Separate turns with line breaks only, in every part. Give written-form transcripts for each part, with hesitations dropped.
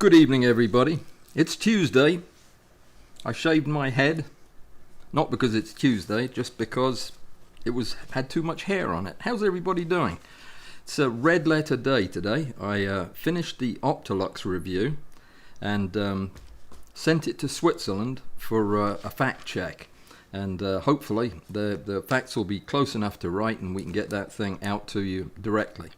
Good evening, everybody. It's Tuesday. I shaved my head, not because it's Tuesday, just because it had too much hair on it. How's everybody doing? It's a red letter day today. I finished the Optolux review and sent it to Switzerland for a fact check. And hopefully the facts will be close enough to right and we can get that thing out to you directly.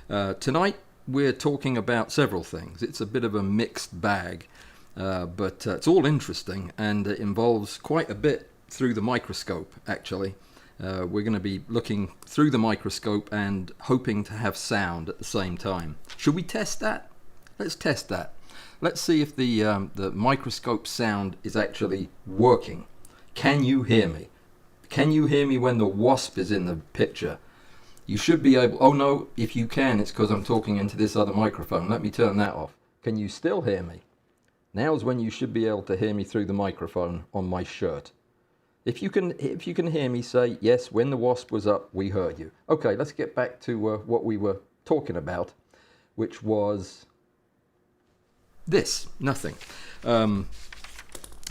Tonight we're talking about several things. It's a bit of a mixed bag, but it's all interesting and it involves quite a bit through the microscope, actually. We're going to be looking through the microscope and hoping to have sound at the same time. Should we test that? Let's test that. Let's see if the microscope sound is actually working. Can you hear me? Can you hear me when the wasp is in the picture? You should be able... Oh no, if you can, it's because I'm talking into this other microphone. Let me turn that off. Can you still hear me? Now's when you should be able to hear me through the microphone on my shirt. If you can hear me, say, yes, when the wasp was up, we heard you. Okay, let's get back to what we were talking about, which was this, nothing.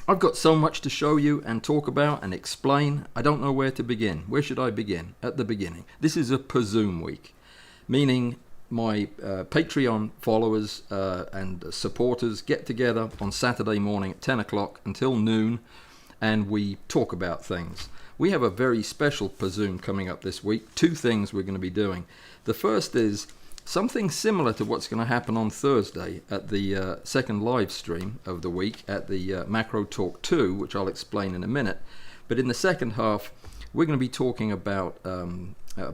I've got so much to show you and talk about and explain. I don't know where to begin. Where should I begin? At the beginning. This is a Presume week, meaning my Patreon followers and supporters get together on Saturday morning at 10 o'clock until noon and we talk about things. We have a very special Presume coming up this week. Two things we're going to be doing. The first is something similar to what's going to happen on Thursday at the second live stream of the week at the Macro Talk 2, which I'll explain in a minute. But in the second half, we're going to be talking about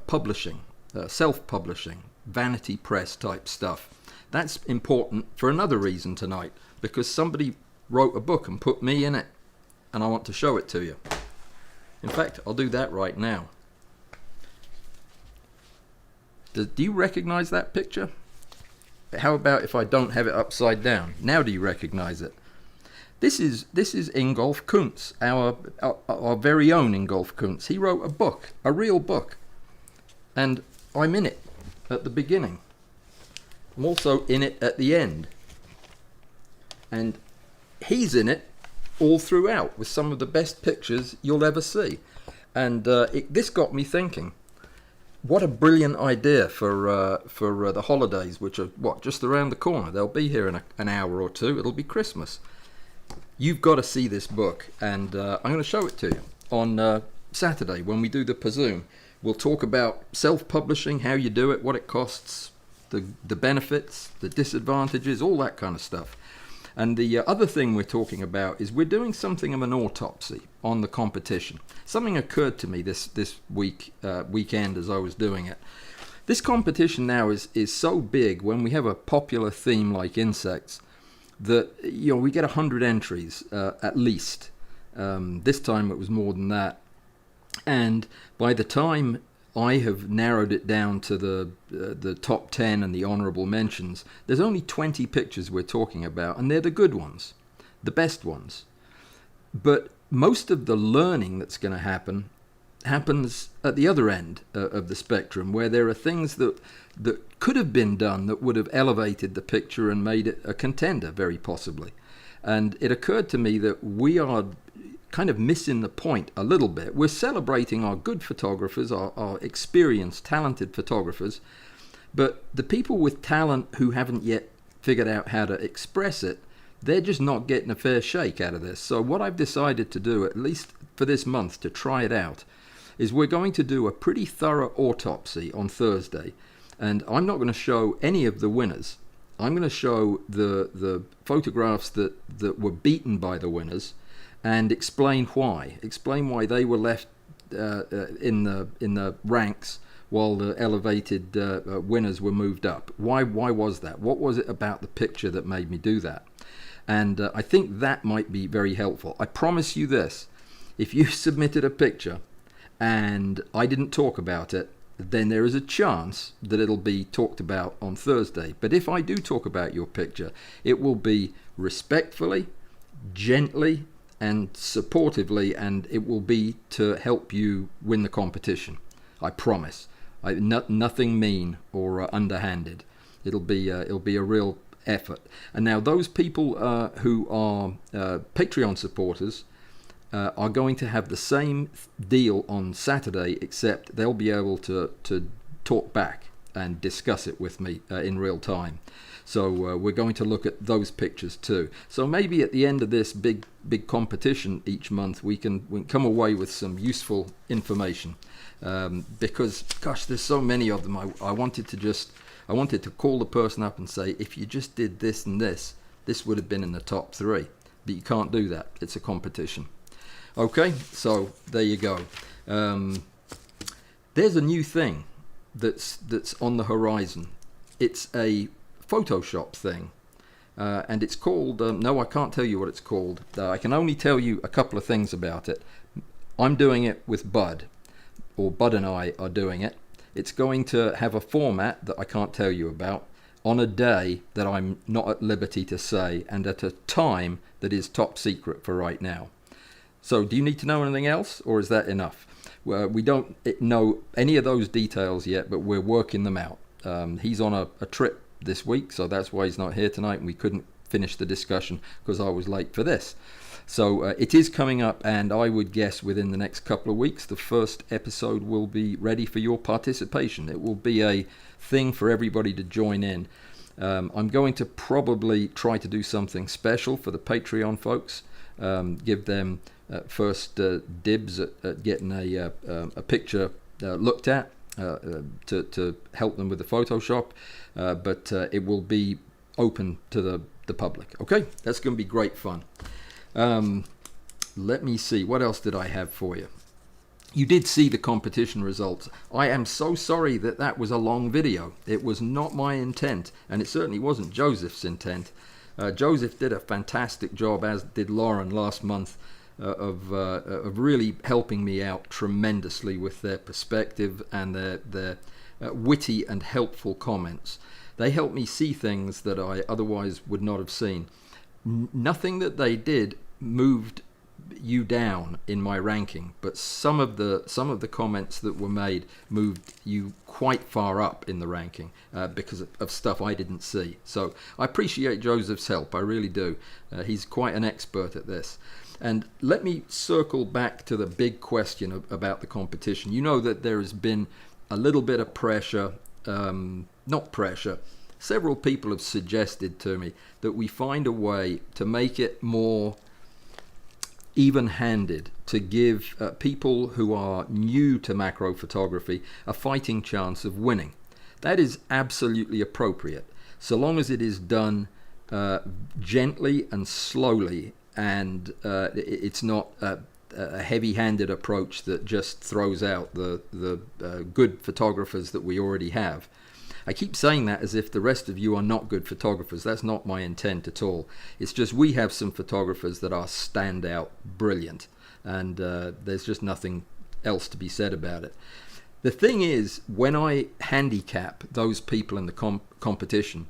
publishing, self-publishing, vanity press type stuff. That's important for another reason tonight, because somebody wrote a book and put me in it, and I want to show it to you. In fact, I'll do that right now. Do you recognize that picture? How about if I don't have it upside down? Now do you recognize it? This is Ingolf Kuntz, our very own Ingolf Kuntz. He wrote a book, a real book. And I'm in it at the beginning. I'm also in it at the end. And he's in it all throughout with some of the best pictures you'll ever see. And this got me thinking. What a brilliant idea for the holidays, which are, just around the corner. They'll be here in an hour or two. It'll be Christmas. You've got to see this book, and I'm going to show it to you on Saturday when we do the Presume. We'll talk about self-publishing, how you do it, what it costs, the benefits, the disadvantages, all that kind of stuff. And the other thing we're talking about is we're doing something of an autopsy on the competition. Something occurred to me this weekend as I was doing it. This competition now is so big when we have a popular theme like insects that we get 100 entries at least. This time it was more than that. And by the time I have narrowed it down to the top 10 and the honorable mentions, there's only 20 pictures we're talking about, and they're the good ones, the best ones. But most of the learning that's going to happens at the other end of the spectrum, where there are things that could have been done that would have elevated the picture and made it a contender, very possibly. And it occurred to me that we are kind of missing the point a little bit. We're celebrating our good photographers, our experienced, talented photographers, but the people with talent who haven't yet figured out how to express it, they're just not getting a fair shake out of this. So what I've decided to do, at least for this month, to try it out, is we're going to do a pretty thorough autopsy on Thursday, and I'm not going to show any of the winners. I'm going to show the photographs that were beaten by the winners, and explain why they were left in the ranks while the elevated winners were moved up. Why was that? What was it about the picture that made me do that? And I think that might be very helpful. I promise you this: if you submitted a picture and I didn't talk about it, then there is a chance that it'll be talked about on Thursday. But if I do talk about your picture, it will be respectfully, gently, and supportively, and it will be to help you win the competition. I promise. Nothing mean or underhanded. It'll be a real effort. And now those people who are Patreon supporters are going to have the same deal on Saturday, except they'll be able to talk back and discuss it with me in real time. So we're going to look at those pictures too. So maybe at the end of this big competition each month, we can come away with some useful information. Because gosh, there's so many of them. I wanted to call the person up and say, if you just did this and this would have been in the top 3. But you can't do that. It's a competition. Okay, so there you go. There's a new thing that's on the horizon. It's a Photoshop thing, and it's called no, I can't tell you what it's called. I can only tell you a couple of things about it. I'm doing it with Bud, or Bud and I are doing it. It's going to have a format that I can't tell you about on a day that I'm not at liberty to say, and at a time that is top secret for right now. So do you need to know anything else, or is that enough? Well, we don't know any of those details yet, but we're working them out. He's on a trip this week, so that's why he's not here tonight, and we couldn't finish the discussion because I was late for this. So it is coming up, and I would guess within the next couple of weeks the first episode will be ready for your participation. It will be a thing for everybody to join in. I'm going to probably try to do something special for the Patreon folks, give them first dibs at getting a picture looked at to help them with the Photoshop, but it will be open to the public. Okay, that's going to be great fun. Let me see, what else did I have for you? You did see the competition results. I am so sorry that was a long video. It was not my intent, and it certainly wasn't Joseph's intent. Joseph did a fantastic job, as did Lauren last month, of really helping me out tremendously with their perspective and their witty and helpful comments. They helped me see things that I otherwise would not have seen. Nothing that they did moved you down in my ranking, but some of the comments that were made moved you quite far up in the ranking because of stuff I didn't see. So I appreciate Joseph's help, I really do. He's quite an expert at this. And let me circle back to the big question about the competition. You know that there has been a little bit of pressure, not pressure. Several people have suggested to me that we find a way to make it more even-handed, to give people who are new to macro photography a fighting chance of winning. That is absolutely appropriate, so long as it is done gently and slowly, and it's not a heavy-handed approach that just throws out the good photographers that we already have. I keep saying that as if the rest of you are not good photographers. That's not my intent at all. It's just we have some photographers that are standout brilliant, and there's just nothing else to be said about it. The thing is, when I handicap those people in the competition,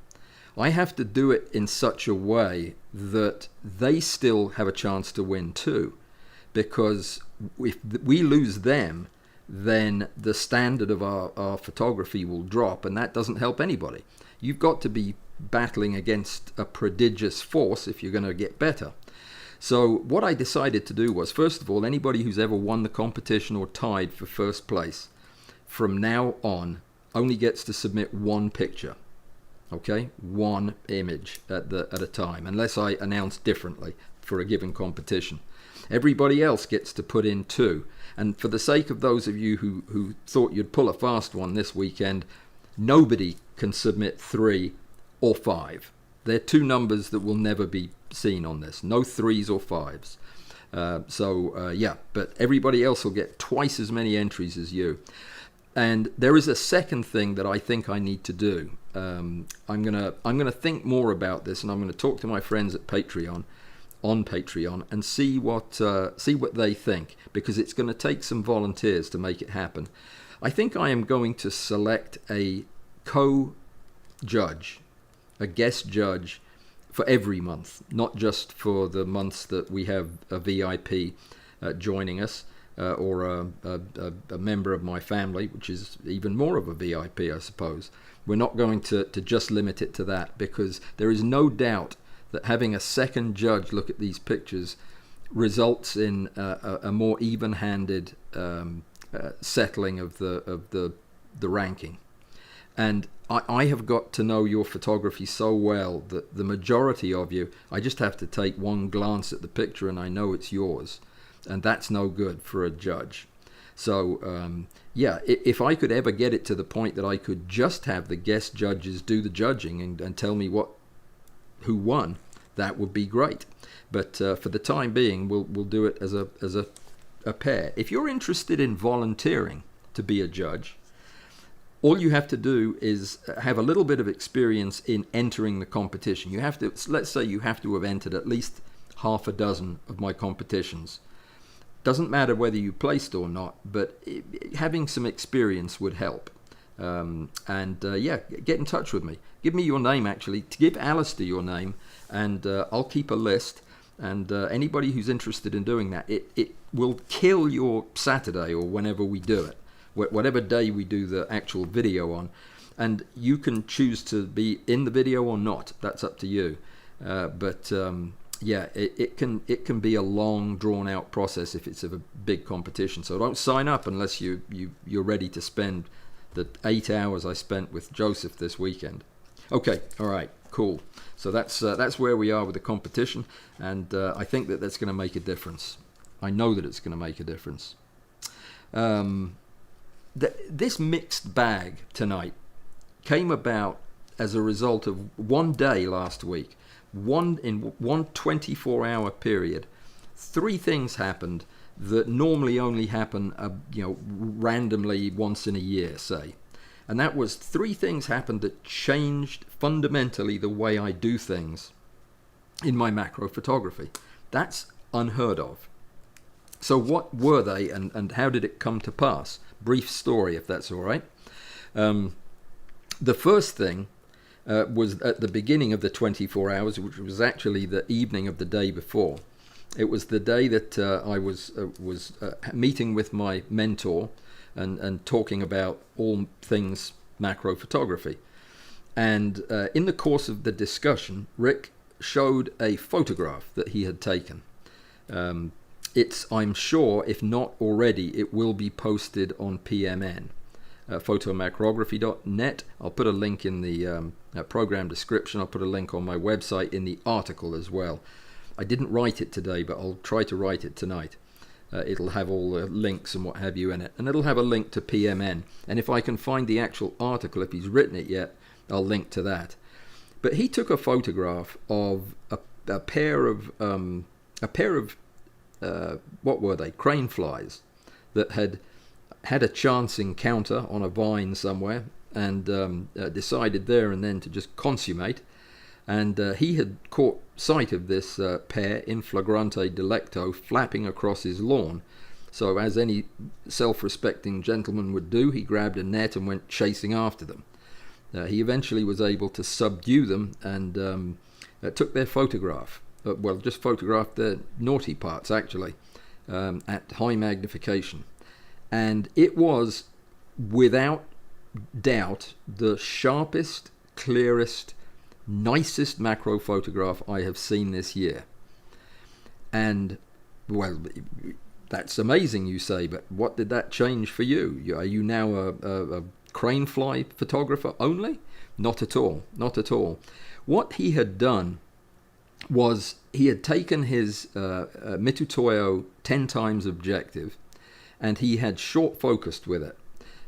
I have to do it in such a way that they still have a chance to win too, because if we lose them, then the standard of our photography will drop, and that doesn't help anybody. You've got to be battling against a prodigious force if you're going to get better. So what I decided to do was, first of all, anybody who's ever won the competition or tied for first place, from now on only gets to submit one picture. Okay, one image at a time, unless I announce differently for a given competition. Everybody else gets to put in 2. And for the sake of those of you who thought you'd pull a fast one this weekend, nobody can submit 3 or 5. They're 2 numbers that will never be seen on this. No 3s or 5s. Yeah, but everybody else will get twice as many entries as you. And there is a second thing that I think I need to do. I'm gonna think more about this, and I'm gonna talk to my friends at Patreon, on Patreon, and see what they think, because it's going to take some volunteers to make it happen. I think I am going to select a co-judge, a guest judge, for every month, not just for the months that we have a VIP joining us. or a member of my family, which is even more of a VIP, I suppose. We're not going to just limit it to that, because there is no doubt that having a second judge look at these pictures results in a more even-handed settling of the ranking. And I have got to know your photography so well that the majority of you, I just have to take one glance at the picture and I know it's yours, and that's no good for a judge. So yeah, if I could ever get it to the point that I could just have the guest judges do the judging and tell me who won, that would be great. But for the time being, we'll do it as a pair. If you're interested in volunteering to be a judge, all you have to do is have a little bit of experience in entering the competition. You have to, let's say you have to have entered at least half a dozen of my competitions. Doesn't matter whether you placed or not, but having some experience would help. Yeah, get in touch with me. Give me your name, actually. Give Alistair your name, and I'll keep a list. And anybody who's interested in doing that, it will kill your Saturday or whenever we do it, whatever day we do the actual video on. And you can choose to be in the video or not. That's up to you. Yeah, it can be a long, drawn-out process if it's a big competition. So don't sign up unless you're ready to spend the 8 hours I spent with Joseph this weekend. Okay, all right, cool. So that's where we are with the competition, and I think that's going to make a difference. I know that it's going to make a difference. This mixed bag tonight came about as a result of one day last week. In one 24-hour period, 3 things happened that normally only happen randomly once in a year, say. And that was 3 things happened that changed fundamentally the way I do things in my macro photography. That's unheard of. So what were they, and how did it come to pass? Brief story, if that's all right. The first thing was at the beginning of the 24 hours, which was actually the evening of the day before. It was the day that I was meeting with my mentor and talking about all things macro photography. And in the course of the discussion, Rick showed a photograph that he had taken. I'm sure, if not already, it will be posted on PMN. Photomacrography.net. I'll put a link in the program description. I'll put a link on my website in the article as well. I didn't write it today, but I'll try to write it tonight. It'll have all the links and what have you in it, and it'll have a link to PMN. And if I can find the actual article, if he's written it yet, I'll link to that. But he took a photograph of a pair of what were they? Crane flies that had a chance encounter on a vine somewhere and decided there and then to just consummate. And he had caught sight of this pair in flagrante delicto flapping across his lawn. So as any self-respecting gentleman would do, he grabbed a net and went chasing after them. He eventually was able to subdue them and took their photograph. Just photographed the naughty parts, actually, at high magnification. And it was, without doubt, the sharpest, clearest, nicest macro photograph I have seen this year. And, well, that's amazing, you say, but what did that change for you? Are you now a crane fly photographer only? Not at all, not at all. What he had done was he had taken his Mitutoyo 10 times objective and he had short focused with it,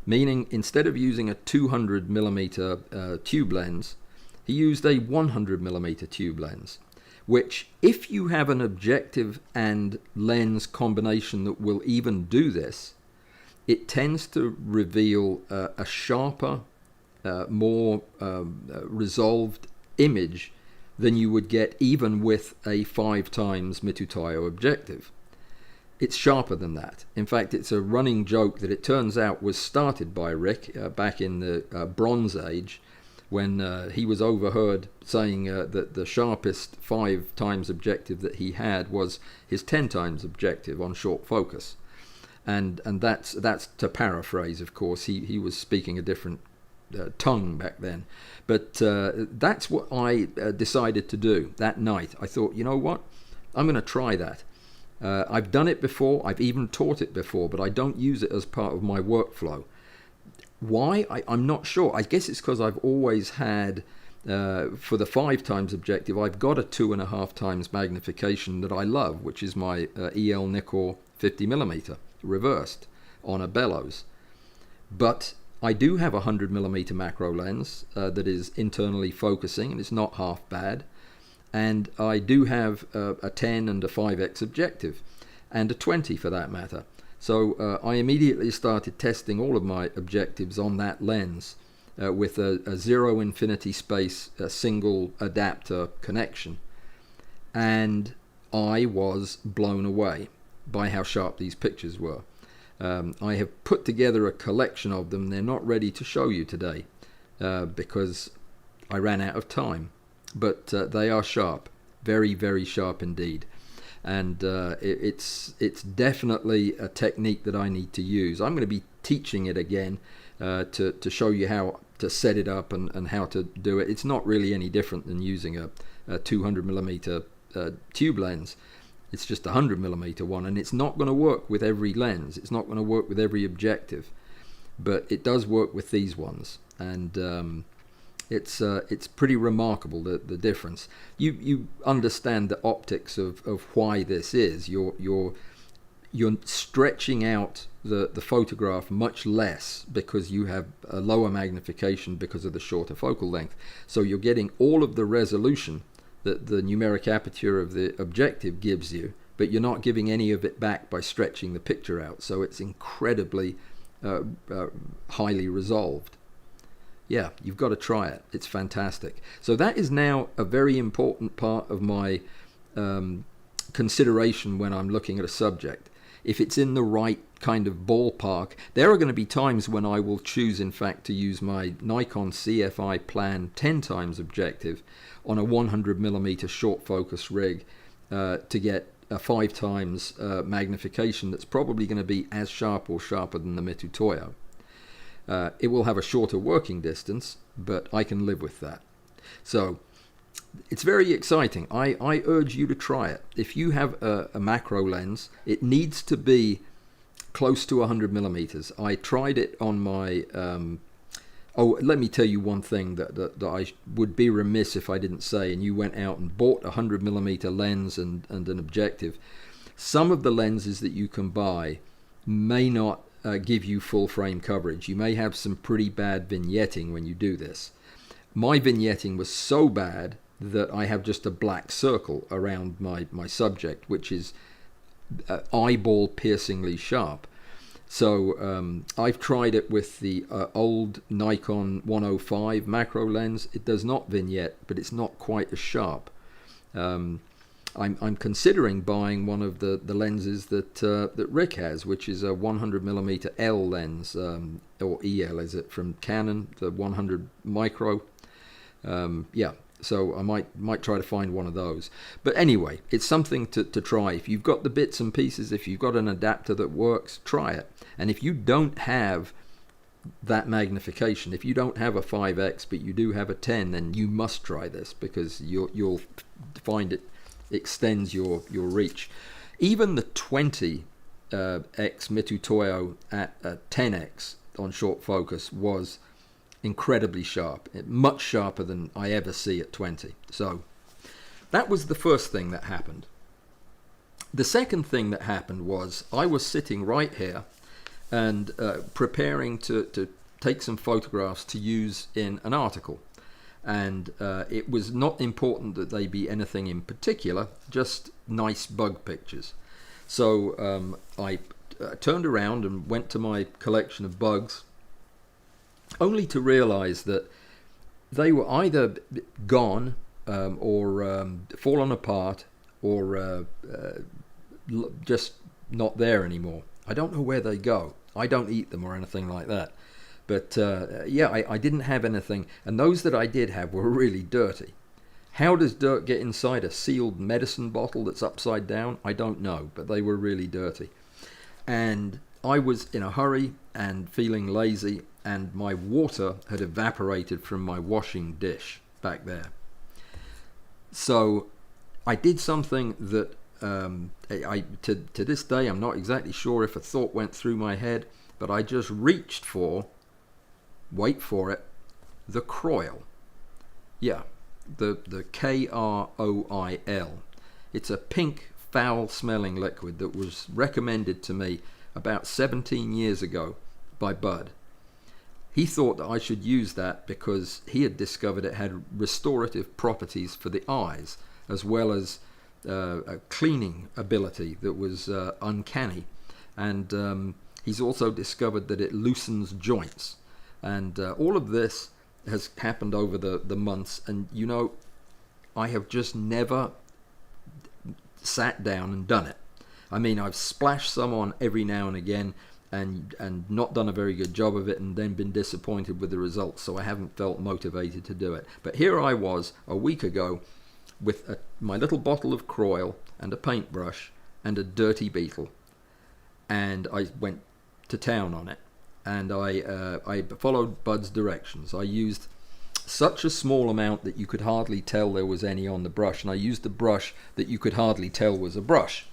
meaning instead of using a 200mm tube lens, he used a 100mm tube lens, which, if you have an objective and lens combination that will even do this, it tends to reveal a sharper, more resolved image than you would get even with a 5 times Mitutoyo objective. It's sharper than that. In fact, it's a running joke that it turns out was started by Rick back in the Bronze Age, when he was overheard saying that the sharpest 5 times objective that he had was his 10 times objective on short focus. and that's to paraphrase, of course. He was speaking a different tongue back then, but that's what I decided to do that night. I thought, you know what, I'm going to try that. I've done it before, I've even taught it before, but I don't use it as part of my workflow. Why? I'm not sure. I guess it's because I've always had, for the 5 times objective, I've got a 2.5 times magnification that I love, which is my EL Nikkor 50mm reversed on a bellows. But I do have a 100mm macro lens that is internally focusing, and it's not half bad. And I do have a 10 and a 5x objective, and a 20 for that matter. So I immediately started testing all of my objectives on that lens with a 0 infinity space, a single adapter connection. And I was blown away by how sharp these pictures were. I have put together a collection of them. They're not ready to show you today because I ran out of time. But they are sharp, very, very sharp indeed. And it's definitely a technique that I need to use. I'm going to be teaching it again to show you how to set it up and how to do it. It's not really any different than using a 200mm tube lens. It's just a 100mm one, and it's not going to work with every lens. It's not going to work with every objective, but it does work with these ones. And it's pretty remarkable, the difference. You understand the optics of why this is. You're stretching out the photograph much less because you have a lower magnification because of the shorter focal length. So you're getting all of the resolution that the numeric aperture of the objective gives you, but you're not giving any of it back by stretching the picture out. So it's incredibly highly resolved. Yeah, you've got to try it. It's fantastic. So that is now a very important part of my consideration when I'm looking at a subject. If it's in the right kind of ballpark, there are going to be times when I will choose, in fact, to use my Nikon CFI Plan 10 times objective on a 100mm short focus rig to get a 5 times magnification that's probably going to be as sharp or sharper than the Mitutoyo. It will have a shorter working distance, but I can live with that. So it's very exciting. I urge you to try it. If you have a macro lens, it needs to be close to 100mm. I tried it on my... let me tell you one thing that I would be remiss if I didn't say, and you went out and bought a 100mm lens and an objective. Some of the lenses that you can buy may not give you full frame coverage. You may have some pretty bad vignetting when you do this. My vignetting was so bad that I have just a black circle around my subject, which is eyeball piercingly sharp. So I've tried it with the old Nikon 105 macro lens. It does not vignette, but it's not quite as sharp. I'm considering buying one of the lenses that Rick has, which is a 100mm L lens, or EL is it, from Canon, the 100 micro. Yeah, so I might try to find one of those. But anyway, it's something to try. If you've got the bits and pieces, if you've got an adapter that works, try it. And if you don't have that magnification, if you don't have a 5x but you do have a 10, then you must try this, because you'll find it extends your reach. Even the 20x Mitutoyo at 10x on short focus was incredibly sharp, much sharper than I ever see at 20. So that was the first thing that happened. The second thing that happened was I was sitting right here and preparing to take some photographs to use in an article. And it was not important that they be anything in particular, just nice bug pictures. So I turned around and went to my collection of bugs, only to realize that they were either gone or fallen apart or just not there anymore. I don't know where they go. I don't eat them or anything like that. But yeah, I didn't have anything, and those that I did have were really dirty. How does dirt get inside a sealed medicine bottle that's upside down? I don't know, but they were really dirty. And I was in a hurry and feeling lazy, and my water had evaporated from my washing dish back there. So I did something that to this day I'm not exactly sure if a thought went through my head, but I just reached for, wait for it, the Kroil. Yeah, the Kroil. It's a pink, foul-smelling liquid that was recommended to me about 17 years ago by Bud. He thought that I should use that because he had discovered it had restorative properties for the eyes, as well as a cleaning ability that was uncanny. And he's also discovered that it loosens joints. And all of this has happened over the months. And, you know, I have just never sat down and done it. I mean, I've splashed some on every now and again and not done a very good job of it, and then been disappointed with the results, so I haven't felt motivated to do it. But here I was a week ago with my little bottle of Kroil and a paintbrush and a dirty beetle, and I went to town on it. And I followed Bud's directions. I used such a small amount that you could hardly tell there was any on the brush, and I used a brush that you could hardly tell was a brush,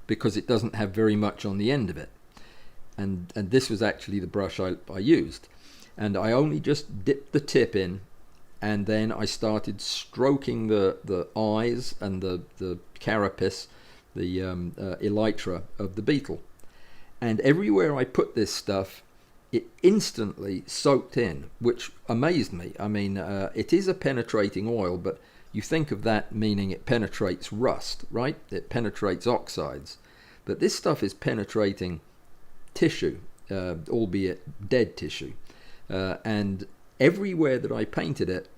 because it doesn't have very much on the end of it. And this was actually the brush I used. And I only just dipped the tip in, and then I started stroking the eyes and the carapace, the elytra of the beetle. And everywhere I put this stuff, it instantly soaked in, which amazed me. I mean, it is a penetrating oil, but you think of that meaning it penetrates rust, right? It penetrates oxides. But this stuff is penetrating tissue, albeit dead tissue. And everywhere that I painted it,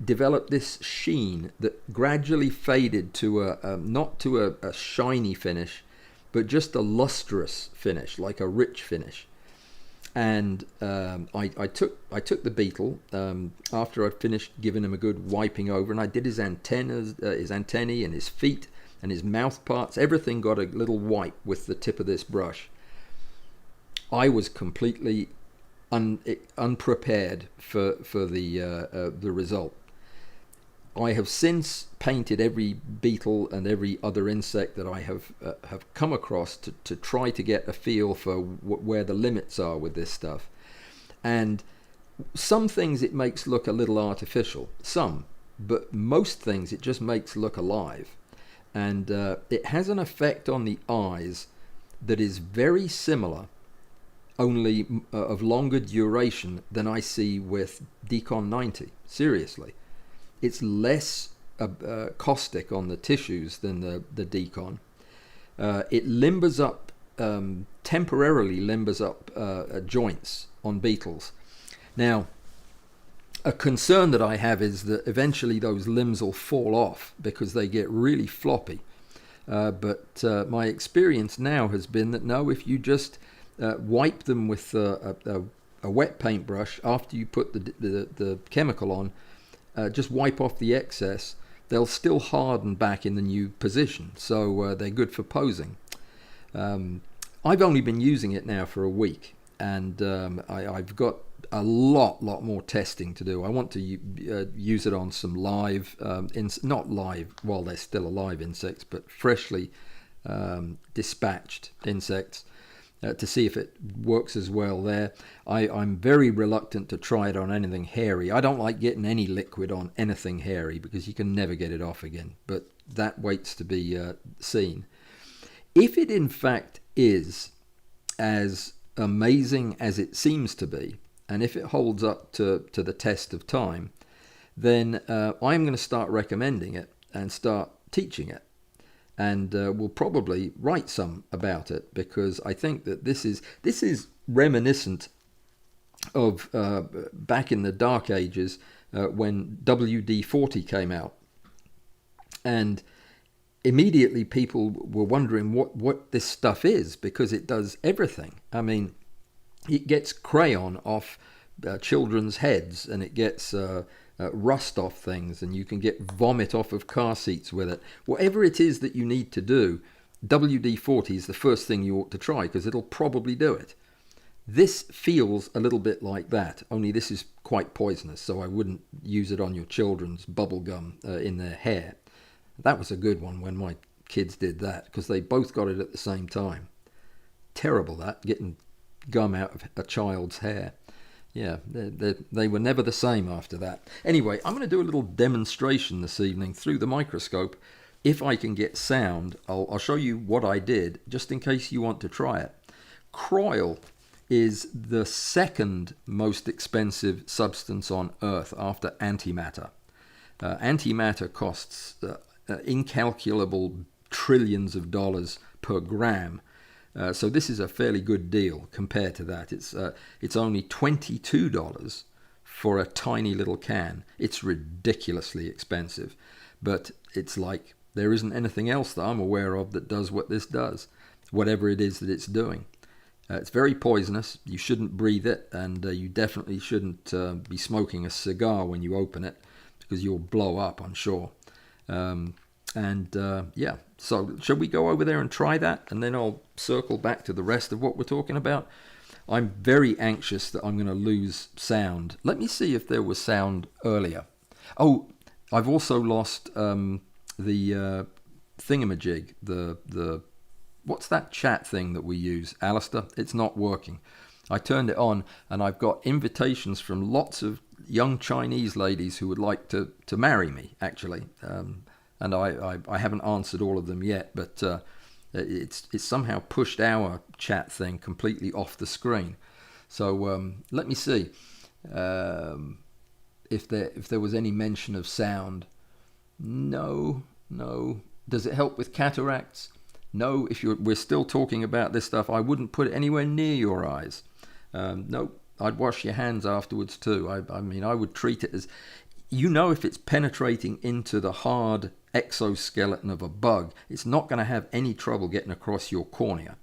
developed this sheen that gradually faded to not to a shiny finish, but just a lustrous finish, like a rich finish. And I took the beetle after I'd finished giving him a good wiping over, and I did his antennae and his feet and his mouth parts. Everything got a little wipe with the tip of this brush. I was completely unprepared for the result. I have since painted every beetle and every other insect that I have come across to try to get a feel for where the limits are with this stuff. And some things it makes look a little artificial, but most things it just makes look alive. And it has an effect on the eyes that is very similar, only of longer duration, than I see with Decon 90. Seriously. It's less caustic on the tissues than the Decon. It limbers up, temporarily limbers up joints on beetles. Now, a concern that I have is that eventually those limbs will fall off because they get really floppy. But my experience now has been that no, if you just wipe them with a wet paintbrush after you put the chemical on, just wipe off the excess, they'll still harden back in the new position. So they're good for posing. I've only been using it now for a week, and I've got a lot more testing to do. I want to use it on some live, not live while they're still alive insects, but freshly dispatched insects, to see if it works as well there. I'm very reluctant to try it on anything hairy. I don't like getting any liquid on anything hairy because you can never get it off again, but that waits to be seen. If it in fact is as amazing as it seems to be, and if it holds up to the test of time, then I'm going to start recommending it and start teaching it. And we'll probably write some about it, because I think that this is reminiscent of back in the dark ages when WD-40 came out, and immediately people were wondering what this stuff is, because it does everything. I mean, it gets crayon off children's heads, and it gets rust off things, and you can get vomit off of car seats with it. Whatever it is that you need to do, WD-40 is the first thing you ought to try because it'll probably do it. This feels a little bit like that, only this is quite poisonous, so I wouldn't use it on your children's bubble gum in their hair. That was a good one when my kids did that because they both got it at the same time. Terrible that, getting gum out of a child's hair. Yeah, they were never the same after that. Anyway, I'm going to do a little demonstration this evening through the microscope. If I can get sound, I'll show you what I did, just in case you want to try it. Kroil is the second most expensive substance on Earth after antimatter. Antimatter costs incalculable trillions of dollars per gram. So this is a fairly good deal compared to that. It's only $22 for a tiny little can. It's ridiculously expensive, but it's like there isn't anything else that I'm aware of that does what this does, whatever it is that it's doing. It's very poisonous. You shouldn't breathe it, and you definitely shouldn't be smoking a cigar when you open it because you'll blow up, I'm sure. Yeah, so shall we go over there and try that, and then I'll circle back to the rest of what we're talking about. I'm very anxious that I'm going to lose sound. Let me see if there was sound earlier. Oh, I've also lost the thingamajig, the what's that chat thing that we use, Alistair? It's not working. I turned it on, and I've got invitations from lots of young Chinese ladies who would like to marry me, actually. And I haven't answered all of them yet, but it's somehow pushed our chat thing completely off the screen. So let me see if there was any mention of sound. No. Does it help with cataracts? No. If we're still talking about this stuff, I wouldn't put it anywhere near your eyes. No, I'd wash your hands afterwards too. I mean, I would treat it as, if it's penetrating into the hard exoskeleton of a bug, it's not going to have any trouble getting across your cornea.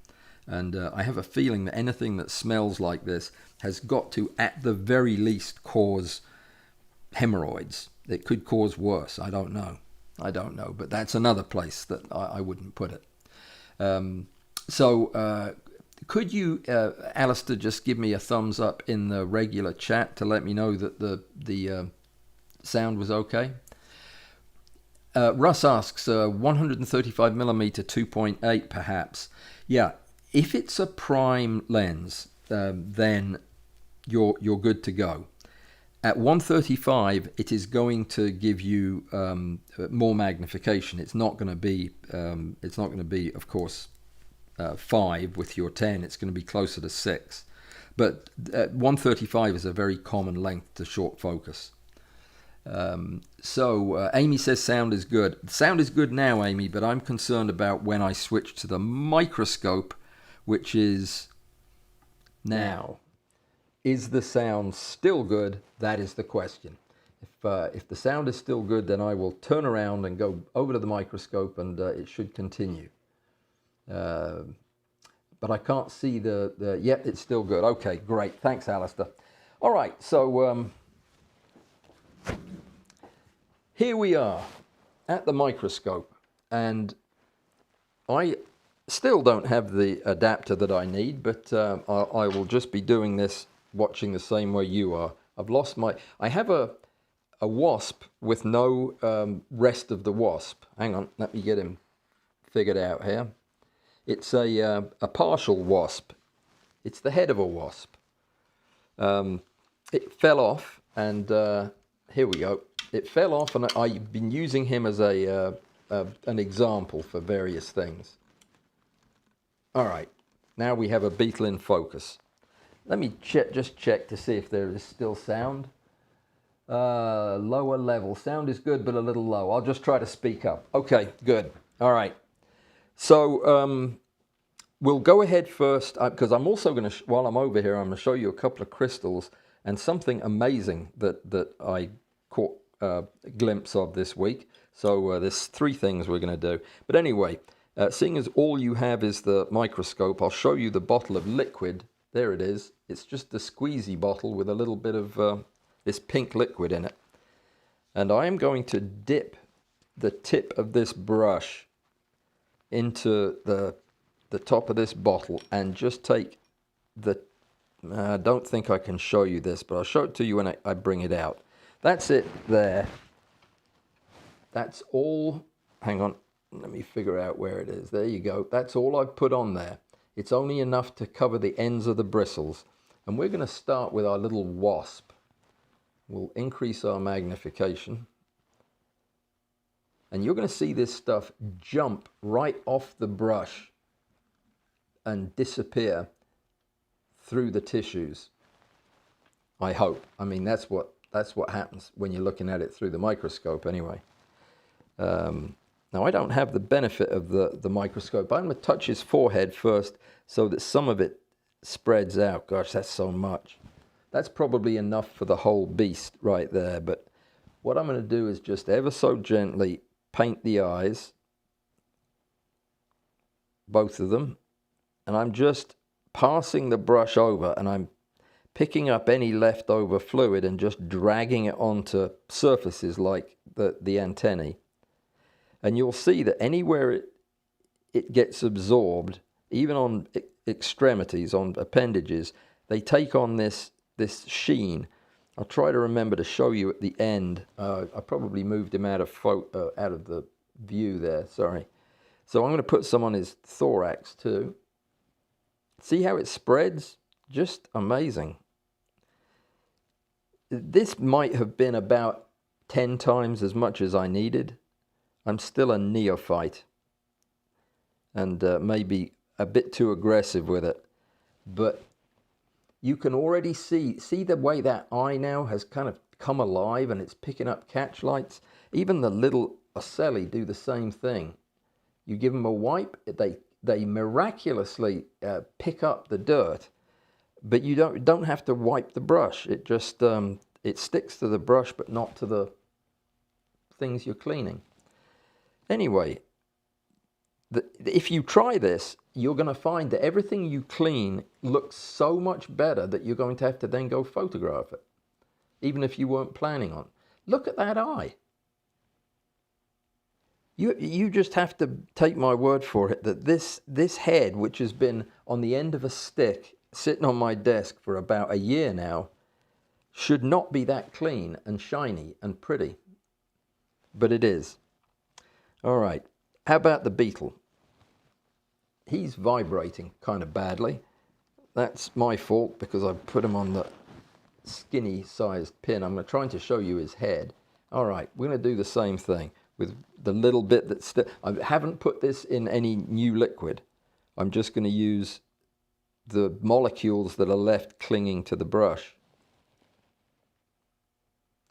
And I have a feeling that anything that smells like this has got to, at the very least, cause hemorrhoids. It could cause worse. I don't know. But that's another place that I wouldn't put it. Could you, Alistair, just give me a thumbs up in the regular chat to let me know that the sound was okay? Russ asks, 135mm 2.8 perhaps. Yeah, if it's a prime lens, then you're good to go. At 135, it is going to give you more magnification. It's not going to be, of course, 5 with your 10. It's going to be closer to 6. But 135 is a very common length to short focus. Amy says sound is good. Sound is good now, Amy, but I'm concerned about when I switch to the microscope, which is now. Is the sound still good? That is the question. If the sound is still good, then I will turn around and go over to the microscope, and it should continue. But I can't see yep, it's still good. Okay, great. Thanks, Alistair. All right, so here we are at the microscope, and I still don't have the adapter that I need, but I will just be doing this watching the same way you are. I have a wasp with no rest of the wasp. Hang on, let me get him figured out here. It's a partial wasp. It's the head of a wasp. It fell off, and here we go. It fell off, and I've been using him as an example for various things. All right, now we have a beetle in focus. Let me just check to see if there is still sound. Lower level. Sound is good, but a little low. I'll just try to speak up. Okay, good. All right. So we'll go ahead first, because I'm also going to, while I'm over here, I'm going to show you a couple of crystals and something amazing that I caught a glimpse of this week. So there's 3 things we're going to do. But anyway, seeing as all you have is the microscope, I'll show you the bottle of liquid. There it is. It's just a squeezy bottle with a little bit of this pink liquid in it. And I am going to dip the tip of this brush into the top of this bottle and just take the, I don't think I can show you this, but I'll show it to you when I bring it out. That's it there. That's all, hang on, let me figure out where it is. There you go. That's all I've put on there. It's only enough to cover the ends of the bristles. And we're going to start with our little wasp. We'll increase our magnification. And you're going to see this stuff jump right off the brush and disappear through the tissues. I hope. I mean, that's what happens when you're looking at it through the microscope anyway. Now, I don't have the benefit of the microscope. I'm going to touch his forehead first so that some of it spreads out. Gosh, that's so much. That's probably enough for the whole beast right there. But what I'm going to do is just ever so gently paint the eyes, both of them. And I'm just passing the brush over, and I'm picking up any leftover fluid and just dragging it onto surfaces like the antennae. And you'll see that anywhere it gets absorbed, even on extremities, on appendages, they take on this sheen. I'll try to remember to show you at the end. I probably moved him out of the view there, sorry. So I'm going to put some on his thorax too. See how it spreads? Just amazing. This might have been about 10 times as much as I needed. I'm still a neophyte and maybe a bit too aggressive with it. But you can already see the way that eye now has kind of come alive and it's picking up catch lights. Even the little ocelli do the same thing. You give them a wipe, they miraculously pick up the dirt, but you don't have to wipe the brush. It just it sticks to the brush, but not to the things you're cleaning. Anyway, if you try this, you're going to find that everything you clean looks so much better that you're going to have to then go photograph it, even if you weren't planning on. Look at that eye. You just have to take my word for it that this head, which has been on the end of a stick sitting on my desk for about a year now, should not be that clean and shiny and pretty. But it is. All right, how about the beetle? He's vibrating kind of badly. That's my fault because I put him on the skinny sized pin. I'm trying to show you his head. All right, we're going to do the same thing with the little bit that's still. I haven't put this in any new liquid. I'm just going to use the molecules that are left clinging to the brush.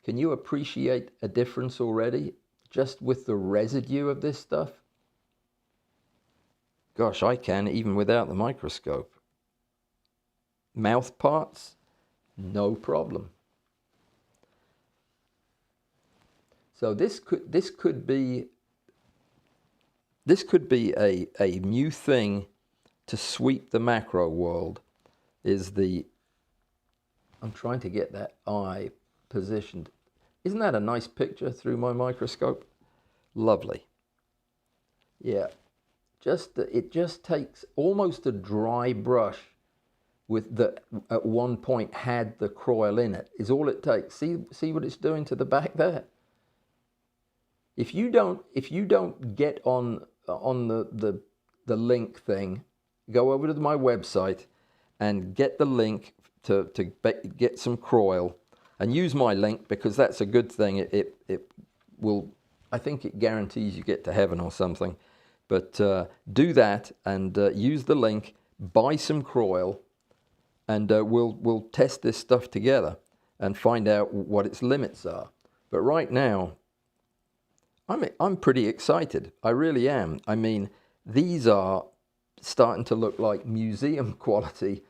Can you appreciate a difference already just with the residue of this stuff? Gosh, I can even without the microscope. Mouth parts, no problem. So this could be a new thing to sweep the macro world. I'm trying to get that eye positioned. Isn't that a nice picture through my microscope? Lovely. Yeah, it just takes almost a dry brush with that at one point had the croil in it, is all it takes. See what it's doing to the back there? If you don't get on the link thing, go over to my website and get the link to get some croil, and use my link because that's a good thing. It will, I think it guarantees you get to heaven or something. But do that and use the link, buy some croil, and we'll test this stuff together and find out what its limits are. But right now, I'm pretty excited. I really am. I mean, these are starting to look like museum quality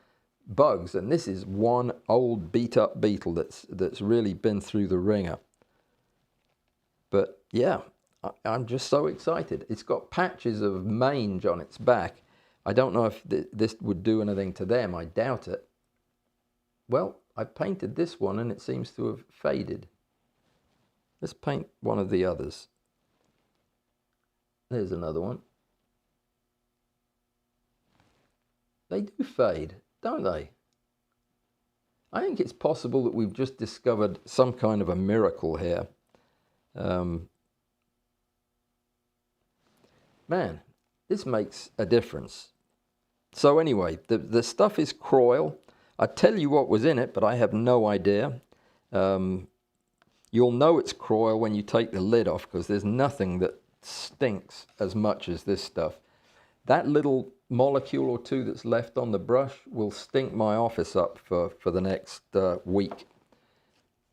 bugs, and this is one old beat up beetle that's really been through the ringer. But yeah, I'm just so excited. It's got patches of mange on its back. I don't know if this would do anything to them. I doubt it. Well, I painted this one and it seems to have faded. Let's paint one of the others. There's another one. They do fade, don't they? I think it's possible that we've just discovered some kind of a miracle here. Man, this makes a difference. So anyway, the stuff is Croyle. I tell you what was in it, but I have no idea. You'll know it's Croyle when you take the lid off, because there's nothing that stinks as much as this stuff. That little molecule or two that's left on the brush will stink my office up for the next week.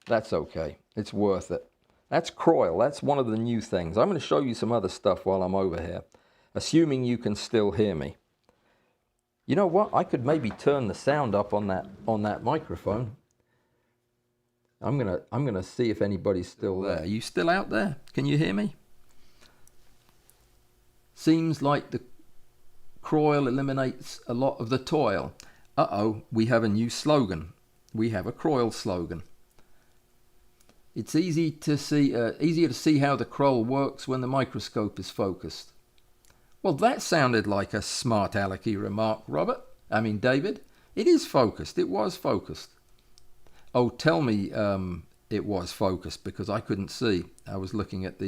That's okay. It's worth it. That's Croyle. That's one of the new things. I'm going to show you some other stuff while I'm over here, assuming you can still hear me. You know what? I could maybe turn the sound up on that microphone. I'm gonna see if anybody's still there. Are you still out there? Can you hear me? Seems like the Croyle eliminates a lot of the toil. Uh-oh, we have a new slogan. We have a Croyle slogan. It's easier to see how the Croyle works when the microscope is focused. Well, that sounded like a smart alecky remark, David. It is focused. It was focused. Oh, tell me it was focused, because I couldn't see. I was looking at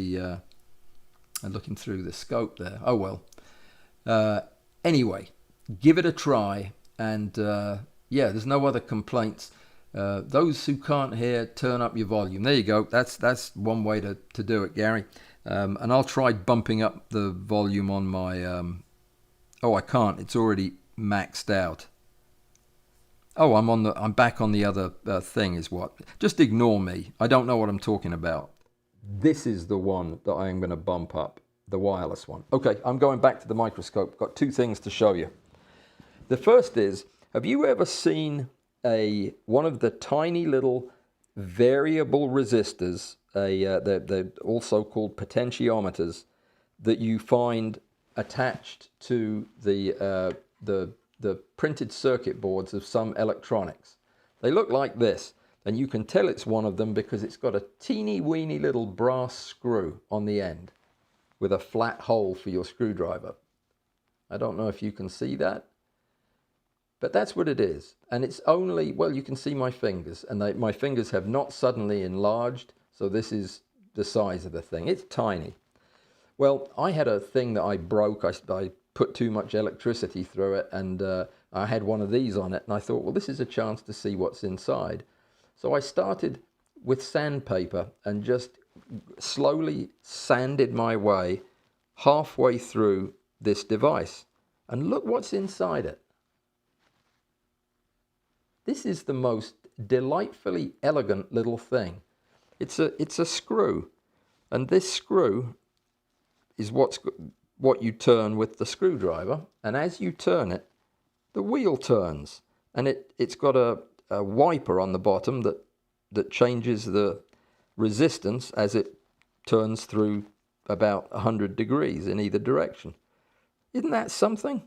looking through the scope there. Oh well. Anyway, give it a try, and yeah, there's no other complaints. Those who can't hear, turn up your volume. There you go. That's one way to do it, Gary. And I'll try bumping up the volume on my... oh, I can't. It's already maxed out. Oh, I'm back on the other thing is what. Just ignore me. I don't know what I'm talking about. This is the one that I am going to bump up, the wireless one. Okay, I'm going back to the microscope. Got two things to show you. The first is, have you ever seen one of the tiny little variable resistors, they're also called potentiometers, that you find attached to the printed circuit boards of some electronics? They look like this, and you can tell it's one of them because it's got a teeny weeny little brass screw on the end with a flat hole for your screwdriver. I don't know if you can see that, but that's what it is. And it's only, well, you can see my fingers, and my fingers have not suddenly enlarged, so this is the size of the thing. It's tiny. Well, I had a thing that I broke. I put too much electricity through it, and I had one of these on it, and I thought, well, this is a chance to see what's inside. So I started with sandpaper and just slowly sanded my way halfway through this device. And look what's inside it. This is the most delightfully elegant little thing. It's a screw, and this screw is what you turn with the screwdriver, and as you turn it, the wheel turns, and it's got a wiper on the bottom that changes the resistance as it turns through about 100 degrees in either direction. Isn't that something?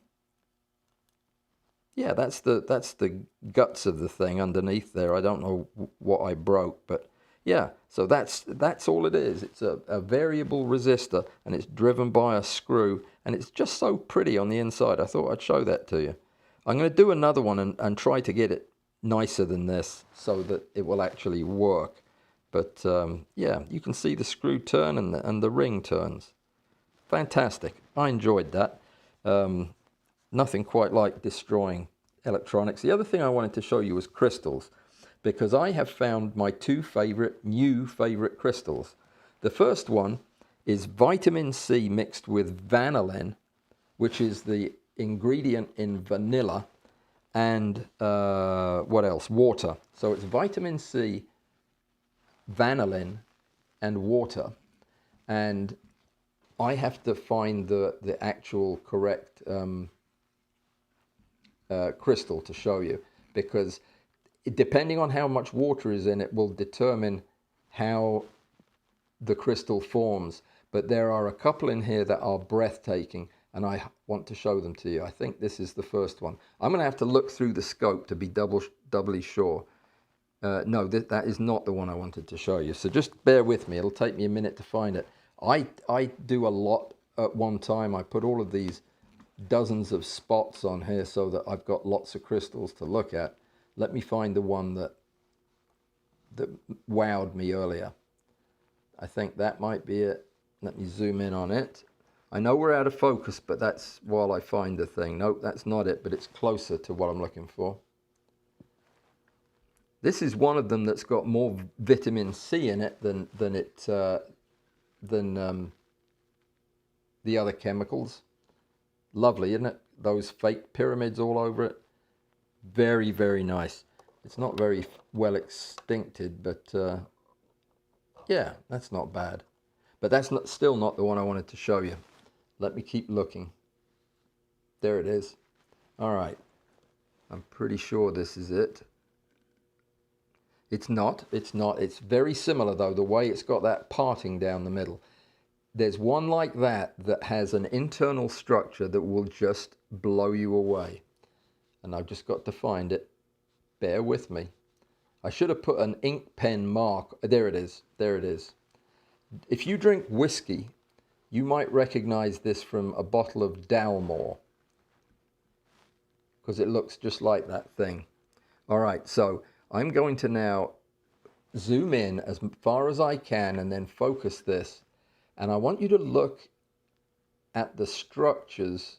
Yeah, that's the guts of the thing underneath there. I don't know what I broke, but yeah, so that's all it is. It's a variable resistor, and it's driven by a screw, and it's just so pretty on the inside. I thought I'd show that to you. I'm going to do another one and try to get it nicer than this so that it will actually work. But yeah, you can see the screw turn and the ring turns. Fantastic. I enjoyed that. Nothing quite like destroying electronics. The other thing I wanted to show you was crystals, because I have found my two new favorite crystals. The first one is vitamin C mixed with vanillin, which is the ingredient in vanilla, and what else? Water. So it's vitamin C, vanillin, and water. And I have to find the actual correct crystal to show you, because depending on how much water is in it will determine how the crystal forms. But there are a couple in here that are breathtaking, and I want to show them to you. I think this is the first one. I'm going to have to look through the scope to be doubly sure. No, that is not the one I wanted to show you. So just bear with me. It'll take me a minute to find it. I do a lot at one time. I put all of these dozens of spots on here so that I've got lots of crystals to look at. Let me find the one that wowed me earlier. I think that might be it. Let me zoom in on it. I know we're out of focus, but that's while I find the thing. Nope, that's not it, but it's closer to what I'm looking for. This is one of them that's got more vitamin C in it than the other chemicals. Lovely, isn't it? Those fake pyramids all over it. Very, very nice. It's not very well extincted, but yeah, that's not bad. But that's still not the one I wanted to show you. Let me keep looking. There it is. All right. I'm pretty sure this is it. It's not. It's not. It's very similar, though, the way it's got that parting down the middle. There's one like that that has an internal structure that will just blow you away. And I've just got to find it. Bear with me. I should have put an ink pen mark. There it is. There it is. If you drink whiskey, you might recognize this from a bottle of Dalmore, because it looks just like that thing. All right, so I'm going to now zoom in as far as I can and then focus this. And I want you to look at the structures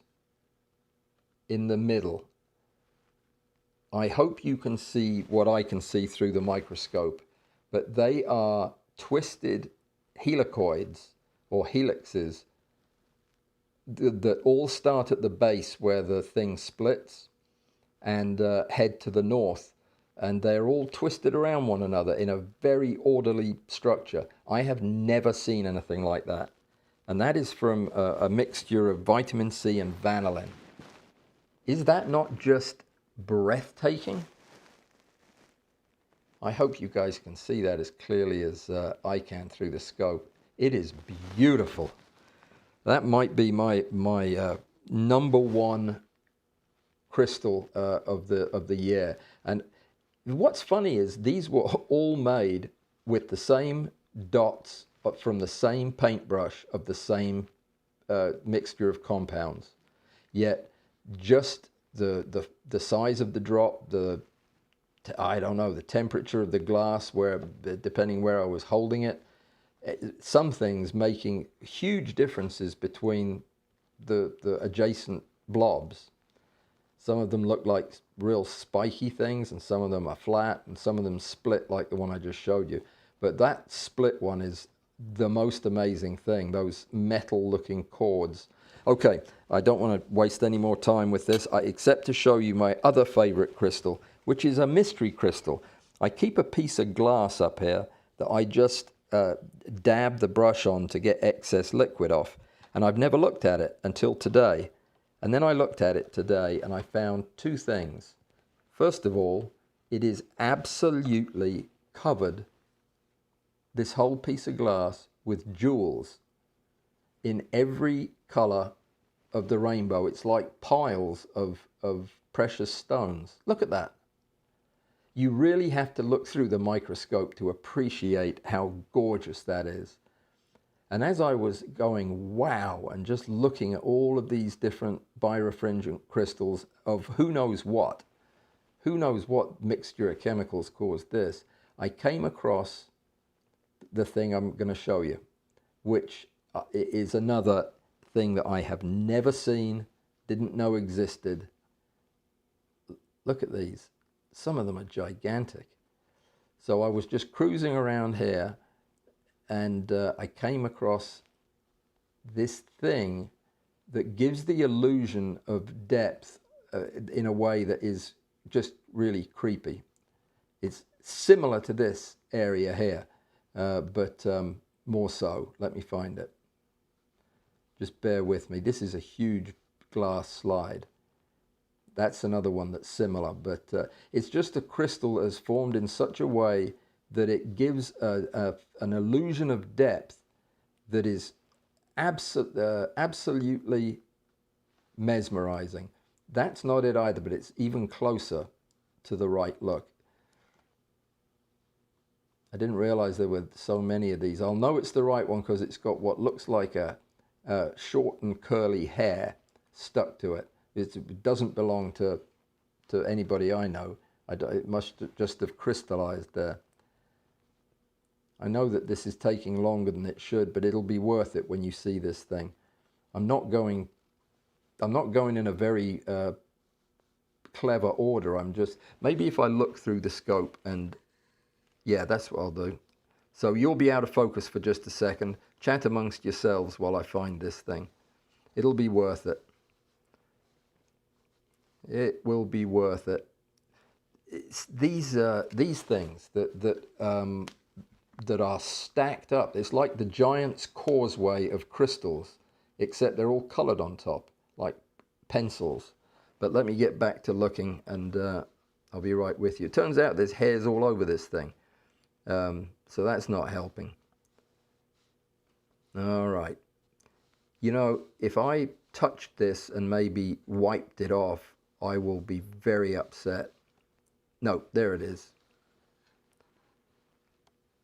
in the middle. I hope you can see what I can see through the microscope, but they are twisted helicoids or helixes that all start at the base where the thing splits and head to the north. And they're all twisted around one another in a very orderly structure. I have never seen anything like that. And that is from a mixture of vitamin C and vanillin. Is that not just breathtaking? I hope you guys can see that as clearly as I can through the scope. It is beautiful. That might be my number one crystal of the year. And what's funny is these were all made with the same dots from the same paintbrush of the same mixture of compounds. Yet just the size of the drop, I don't know, the temperature of the glass, where depending where I was holding it, some things making huge differences between the adjacent blobs. Some of them look like real spiky things, and some of them are flat, and some of them split like the one I just showed you. But that split one is the most amazing thing, those metal-looking chords. Okay, I don't want to waste any more time with this, except to show you my other favorite crystal, which is a mystery crystal. I keep a piece of glass up here that I just dab the brush on to get excess liquid off. And I've never looked at it until today. And then I looked at it today and I found two things. First of all, it is absolutely covered, this whole piece of glass, with jewels in every color of the rainbow. It's like piles of precious stones. Look at that. You really have to look through the microscope to appreciate how gorgeous that is. And as I was going, wow, and just looking at all of these different birefringent crystals of who knows what mixture of chemicals caused this, I came across the thing I'm going to show you, which is another thing that I have never seen, didn't know existed. Look at these. Some of them are gigantic. So I was just cruising around here, and I came across this thing that gives the illusion of depth in a way that is just really creepy. It's similar to this area here, but more so. Let me find it. Just bear with me. This is a huge glass slide. That's another one that's similar, but it's just a crystal that's formed in such a way that it gives an illusion of depth that is absolutely mesmerizing. That's not it either, but it's even closer to the right look. I didn't realize there were so many of these. I'll know it's the right one because it's got what looks like a short and curly hair stuck to it. It doesn't belong to anybody I know. It must just have crystallized there. I know that this is taking longer than it should, but it'll be worth it when you see this thing. I'm not going in a very clever order. I'm just, maybe if I look through the scope, and yeah, that's what I'll do. So you'll be out of focus for just a second. Chat amongst yourselves while I find this thing. It'll be worth it. It will be worth it. It's these things that are stacked up. It's like the Giant's Causeway of crystals, except they're all colored on top, like pencils. But let me get back to looking, and I'll be right with you. It turns out there's hairs all over this thing, so that's not helping. All right. You know, if I touched this and maybe wiped it off, I will be very upset. No, there it is.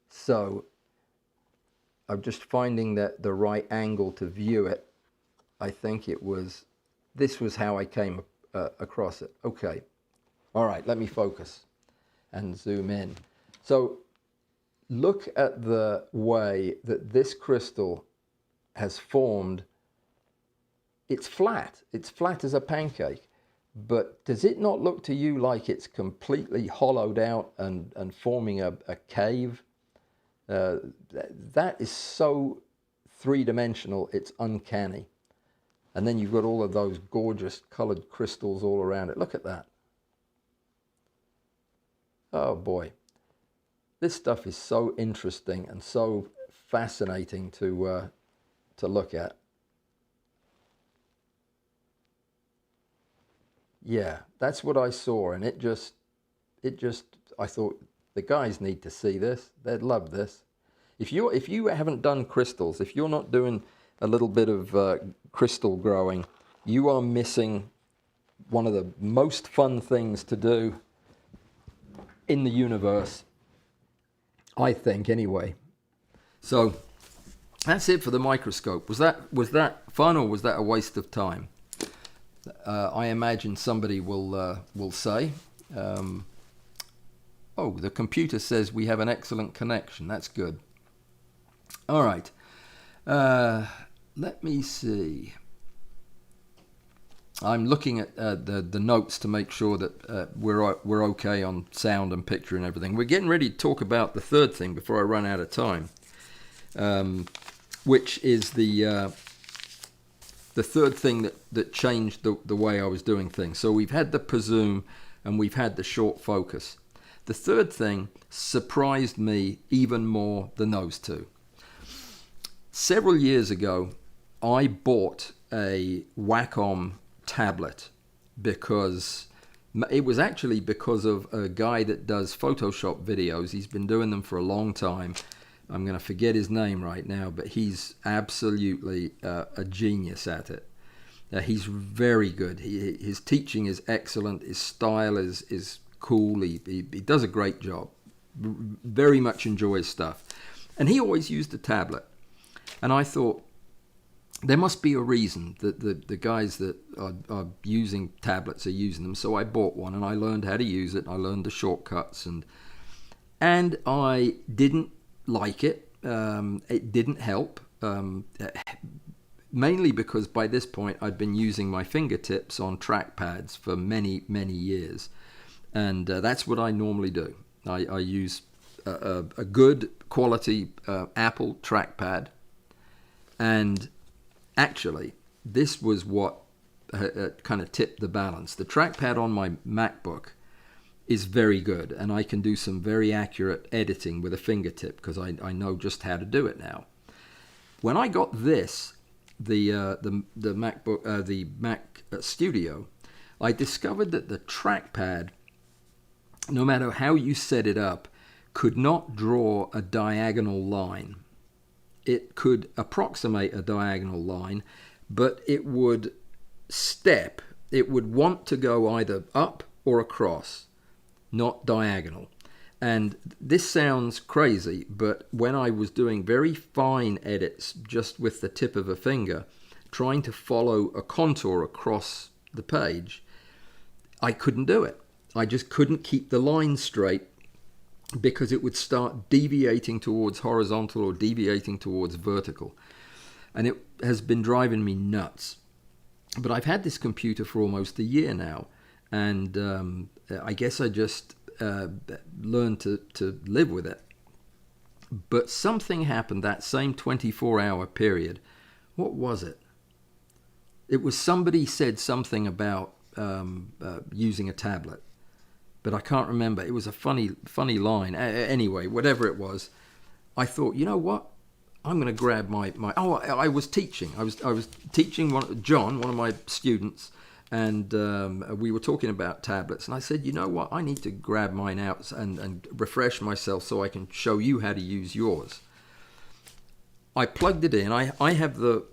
So I'm just finding that the right angle to view it. I think this was how I came across it. Okay. All right, let me focus and zoom in. So look at the way that this crystal has formed. It's flat as a pancake, but does it not look to you like it's completely hollowed out and forming a cave? That is so three-dimensional, it's uncanny. And then you've got all of those gorgeous colored crystals all around it. Look at that. Oh boy. This stuff is so interesting and so fascinating to look at. Yeah, that's what I saw, and I thought the guys need to see this. They'd love this. If you haven't done crystals, if you're not doing a little bit of crystal growing, you are missing one of the most fun things to do in the universe, I think, anyway. So that's it for the microscope. Was that fun, or was that a waste of time? I imagine somebody will say. Oh, the computer says we have an excellent connection. That's good. All right. Let me see. I'm looking at the notes to make sure that we're okay on sound and picture and everything. We're getting ready to talk about the third thing before I run out of time, which is the third thing that changed the way I was doing things. So we've had the presume and we've had the short focus. The third thing surprised me even more than those two. Several years ago, I bought a Wacom tablet because it was actually because of a guy that does Photoshop videos. He's been doing them for a long time. I'm going to forget his name right now, but he's absolutely a genius at it. He's very good. His teaching is excellent. His style is cool. He does a great job. Very much enjoy his stuff. And he always used a tablet. And I thought, there must be a reason that the guys that are using tablets are using them. So I bought one and I learned how to use it. I learned the shortcuts and I didn't like it. It didn't help. Mainly because by this point I'd been using my fingertips on trackpads for many, many years. And that's what I normally do. I use a good quality Apple trackpad. And actually, this was what kind of tipped the balance. The trackpad on my MacBook is very good, and I can do some very accurate editing with a fingertip because I know just how to do it now. When I got this, the MacBook, the Mac Studio, I discovered that the trackpad, no matter how you set it up, could not draw a diagonal line. It could approximate a diagonal line, but it would step. It would want to go either up or across, not diagonal. And this sounds crazy, but when I was doing very fine edits just with the tip of a finger, trying to follow a contour across the page, I couldn't do it. I just couldn't keep the line straight because it would start deviating towards horizontal or deviating towards vertical. And it has been driving me nuts. But I've had this computer for almost a year now, and I guess I just learned to live with it. But something happened that same 24-hour period. What was it? It was somebody said something about using a tablet, but I can't remember. It was a funny line. Anyway, whatever it was, I thought, you know what? I'm going to grab my. I was teaching. I was teaching John, one of my students, and we were talking about tablets. And I said, you know what? I need to grab mine out and refresh myself so I can show you how to use yours. I plugged it in. I have the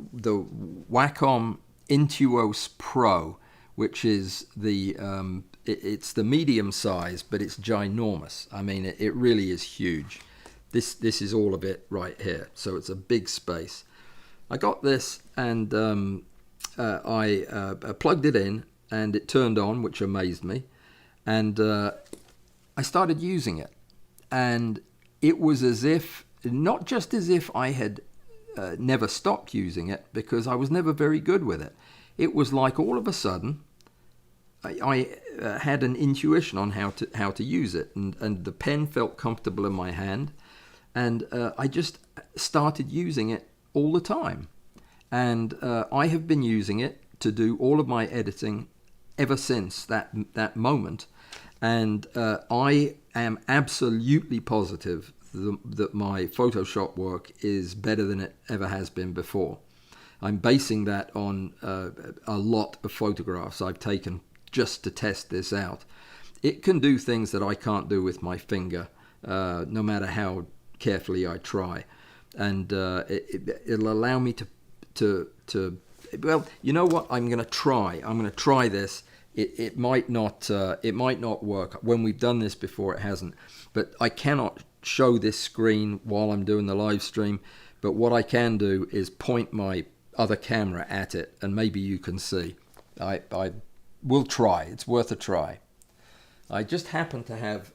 Wacom Intuos Pro, which is it's the medium size, but it's ginormous. I mean, it really is huge. This is all of it right here, so it's a big space. I got this, and I plugged it in, and it turned on, which amazed me, and I started using it, and it was as if, not just as if I had never stopped using it, because I was never very good with it. It was like all of a sudden I had an intuition on how to use it, and the pen felt comfortable in my hand, and I just started using it all the time. And I have been using it to do all of my editing ever since that moment. And I am absolutely positive that my Photoshop work is better than it ever has been before. I'm basing that on a lot of photographs I've taken just to test this out. It can do things that I can't do with my finger, no matter how carefully I try. And it'll allow me to well, you know what? I'm going to try this. It might not work. When we've done this before, it hasn't. But I cannot show this screen while I'm doing the live stream. But what I can do is point my other camera at it, and maybe you can see. I will try. It's worth a try. I just happen to have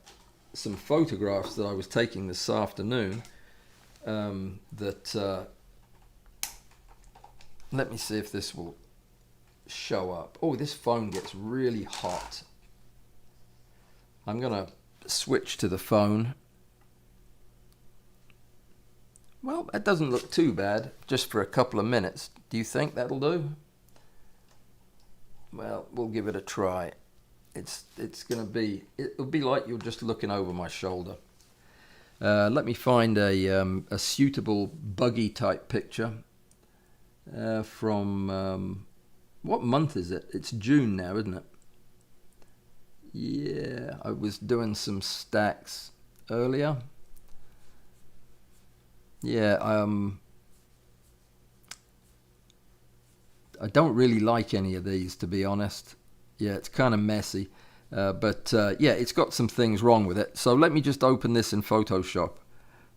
some photographs that I was taking this afternoon that let me see if this will show up. Oh, this phone gets really hot. I'm gonna switch to the phone. Well, that doesn't look too bad, just for a couple of minutes. Do you think that'll do? Well, we'll give it a try. It'll be like you're just looking over my shoulder. Let me find a suitable buggy type picture from what month is it? It's June now, isn't it? Yeah, I was doing some stacks earlier. Yeah, I don't really like any of these, to be honest. Yeah, it's kind of messy. But yeah, it's got some things wrong with it. So let me just open this in Photoshop.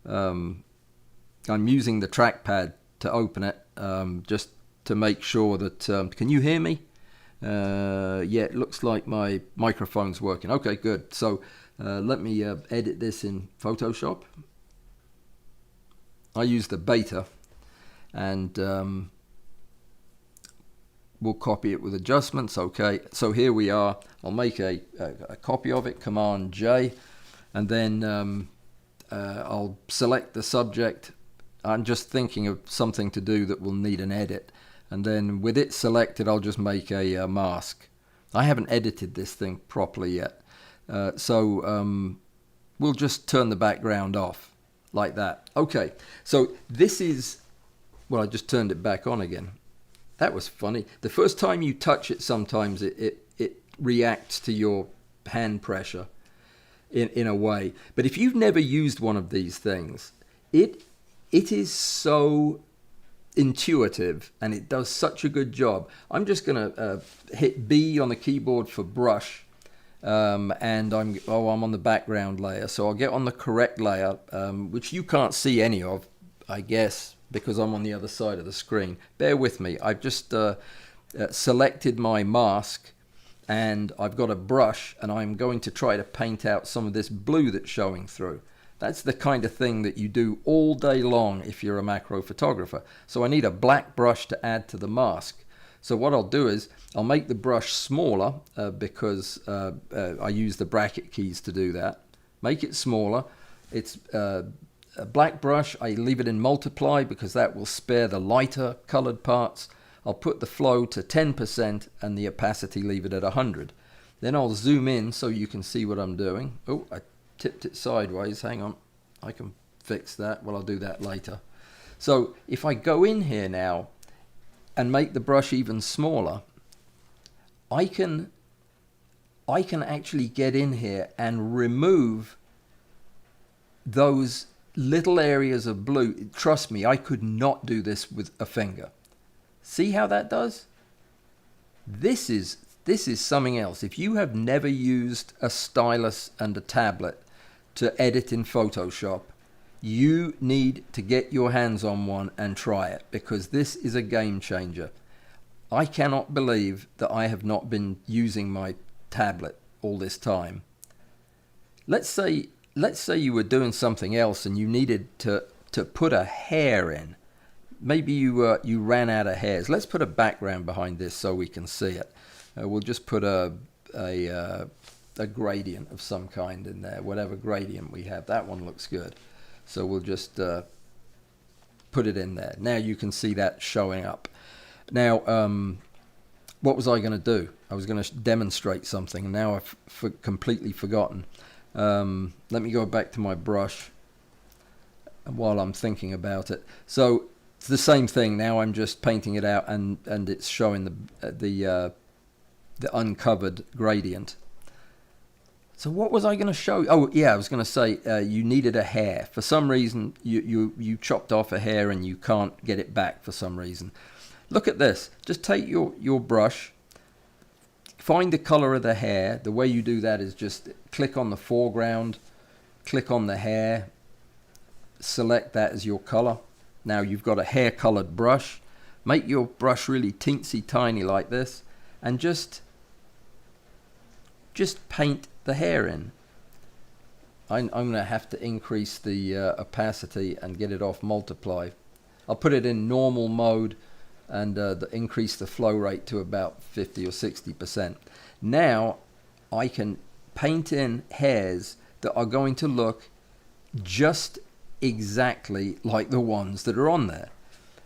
I'm using the trackpad to open it, just to make sure that... can you hear me? Yeah, it looks like my microphone's working. Okay, good. So let me edit this in Photoshop. I use the beta, and we'll copy it with adjustments. Okay, so here we are. I'll make a copy of it, Command J, and then I'll select the subject. I'm just thinking of something to do that will need an edit, and then with it selected, I'll just make a mask. I haven't edited this thing properly yet, so we'll just turn the background off like that. Okay, so this is, well, I just turned it back on again. That was funny. The first time you touch it, sometimes it reacts to your hand pressure in a way. But if you've never used one of these things, it is so intuitive, and it does such a good job. I'm just going to hit B on the keyboard for brush, and I'm on the background layer. So I'll get on the correct layer, which you can't see any of, I guess, because I'm on the other side of the screen. Bear with me. I've just selected my mask, and I've got a brush, and I'm going to try to paint out some of this blue that's showing through. That's the kind of thing that you do all day long if you're a macro photographer. So I need a black brush to add to the mask. So what I'll do is I'll make the brush smaller because I use the bracket keys to do that. Make it smaller. It's a black brush. I leave it in multiply because that will spare the lighter colored parts. I'll put the flow to 10% and the opacity leave it at 100. Then I'll zoom in so you can see what I'm doing. Oh, I tipped it sideways. Hang on. I can fix that. Well, I'll do that later. So if I go in here now and make the brush even smaller, I can actually get in here and remove those little areas of blue. Trust me, I could not do this with a finger. See how that does? This is something else. If you have never used a stylus and a tablet to edit in Photoshop, you need to get your hands on one and try it, because this is a game changer. I cannot believe that I have not been using my tablet all this time. Let's say you were doing something else and you needed to put a hair in. Maybe you ran out of hairs. Let's put a background behind this so we can see it. We'll just put a gradient of some kind in there, whatever gradient we have. That one looks good. So we'll just put it in there. Now you can see that showing up. Now, what was I going to do? I was going to demonstrate something, and now I've completely forgotten. Let me go back to my brush while I'm thinking about it. So it's the same thing. Now I'm just painting it out, and it's showing the uncovered gradient. So what was I going to show you? Oh yeah, I was going to say you needed a hair. For some reason you chopped off a hair and you can't get it back for some reason. Look at this. Just take your brush, find the color of the hair. The way you do that is just click on the foreground, click on the hair, select that as your color. Now you've got a hair colored brush. Make your brush really teensy tiny like this, and just paint the hair in. I'm going to have to increase the opacity and get it off multiply. I'll put it in normal mode and increase the flow rate to about 50 or 60%. Now I can paint in hairs that are going to look just exactly like the ones that are on there.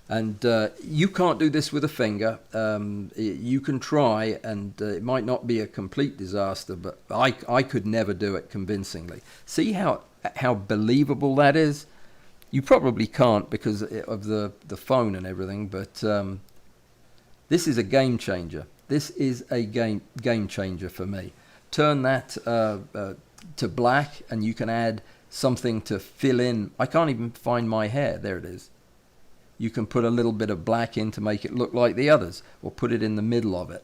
And you can't do this with a finger. You can try, and it might not be a complete disaster, but I could never do it convincingly. See how believable that is? You probably can't because of the phone and everything, but this is a game changer. This is a game changer for me. Turn that to black, and you can add something to fill in. I can't even find my hair. There it is. You can put a little bit of black in to make it look like the others, or put it in the middle of it.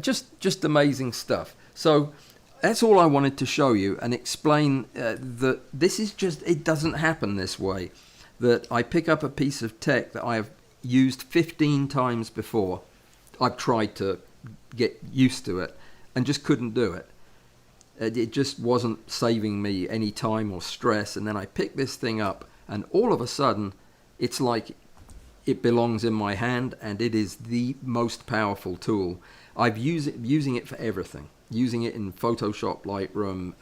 Just amazing stuff. So that's all I wanted to show you and explain that this is just, it doesn't happen this way. That I pick up a piece of tech that I have used 15 times before. I've tried to get used to it and just couldn't do it. It just wasn't saving me any time or stress. And then I pick this thing up, and all of a sudden, it's like it belongs in my hand, and it is the most powerful tool. I've using it for everything. Using it in Photoshop, Lightroom,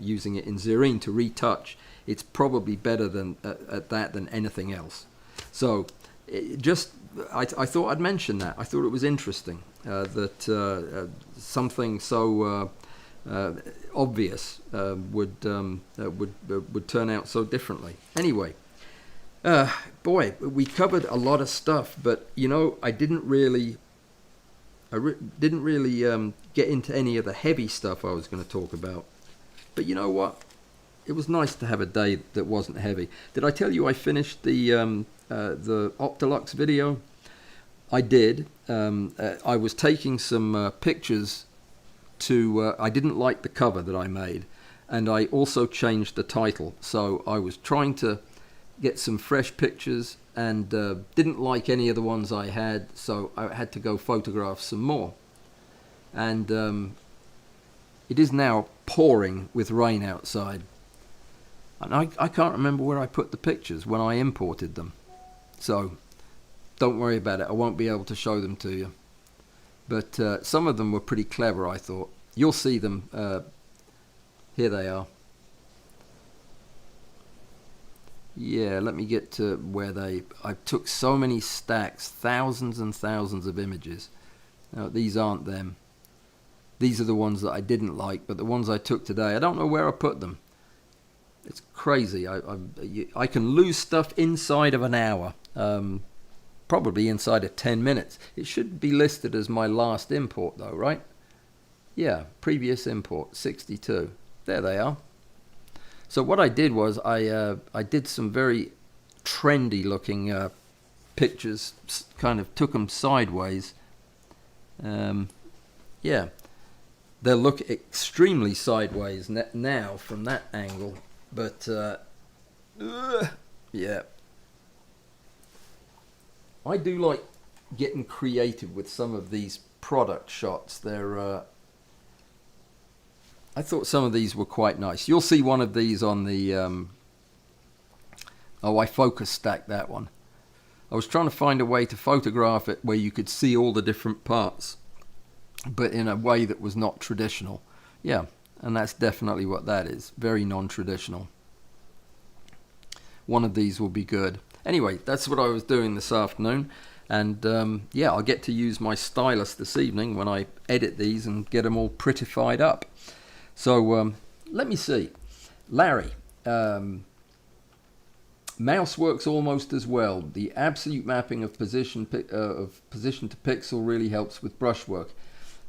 using it in Zerine to retouch. It's probably better at that than anything else. So I thought I'd mention that. I thought it was interesting that something so obvious would turn out so differently. Anyway. Boy, we covered a lot of stuff, but you know, I didn't really get into any of the heavy stuff I was going to talk about. But you know what? It was nice to have a day that wasn't heavy. Did I tell you I finished the Optilux video? I did. I was taking some pictures to. I didn't like the cover that I made, and I also changed the title. So I was trying to get some fresh pictures and didn't like any of the ones I had, so I had to go photograph some more. And it is now pouring with rain outside. And I can't remember where I put the pictures when I imported them. So don't worry about it. I won't be able to show them to you. But some of them were pretty clever, I thought. You'll see them. Here they are. Yeah, let me get to where I took so many stacks, thousands and thousands of images. Now, these aren't them. These are the ones that I didn't like, but the ones I took today, I don't know where I put them. It's crazy. I can lose stuff inside of an hour, probably inside of 10 minutes. It should be listed as my last import though, right? Yeah, previous import, 62. There they are. So what I did was I did some very trendy looking pictures, kind of took them sideways. Yeah, they'll look extremely sideways now from that angle. But yeah, I do like getting creative with some of these product shots. I thought some of these were quite nice. You'll see one of these on the I focus stacked that one. I was trying to find a way to photograph it where you could see all the different parts, but in a way that was not traditional. Yeah. And that's definitely what that is. Very non-traditional. One of these will be good. Anyway, that's what I was doing this afternoon. And yeah, I'll get to use my stylus this evening when I edit these and get them all prettified up. So let me see. Larry, mouse works almost as well. The absolute mapping of position to pixel really helps with brushwork.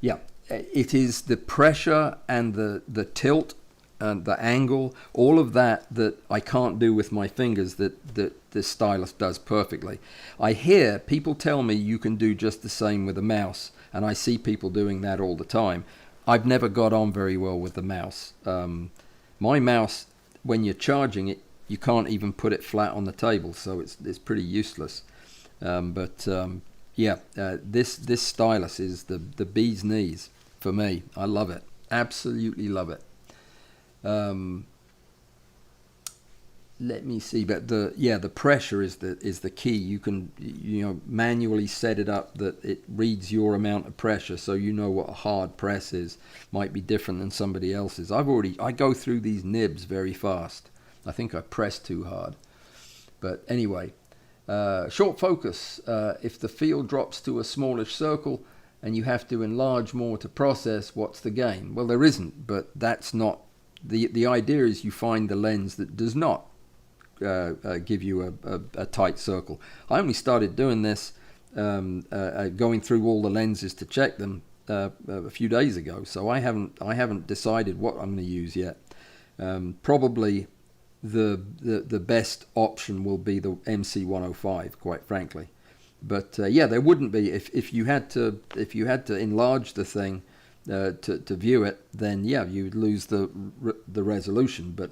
Yeah. It is the pressure and the tilt and the angle, all of that I can't do with my fingers that the stylus does perfectly. I hear people tell me you can do just the same with a mouse, and I see people doing that all the time. I've never got on very well with the mouse. My mouse, when you're charging it, you can't even put it flat on the table, so it's pretty useless. Yeah, this stylus is the bee's knees for me. I love it, absolutely love it. Let me see, but the pressure is the key. You can manually set it up that it reads your amount of pressure, so you know what a hard press is. Might be different than somebody else's. I go through these nibs very fast. I think I press too hard, but anyway. Short focus. If the field drops to a smallish circle and you have to enlarge more to process, what's the gain? Well, there isn't, but that's not the idea. Is you find the lens that does not give you a tight circle. I only started doing this, going through all the lenses to check them a few days ago, so I haven't decided what I'm going to use yet. Probably the best option will be the MC105, quite frankly. But yeah, there wouldn't be if you had to enlarge the thing to view it, then yeah, you would lose the resolution. But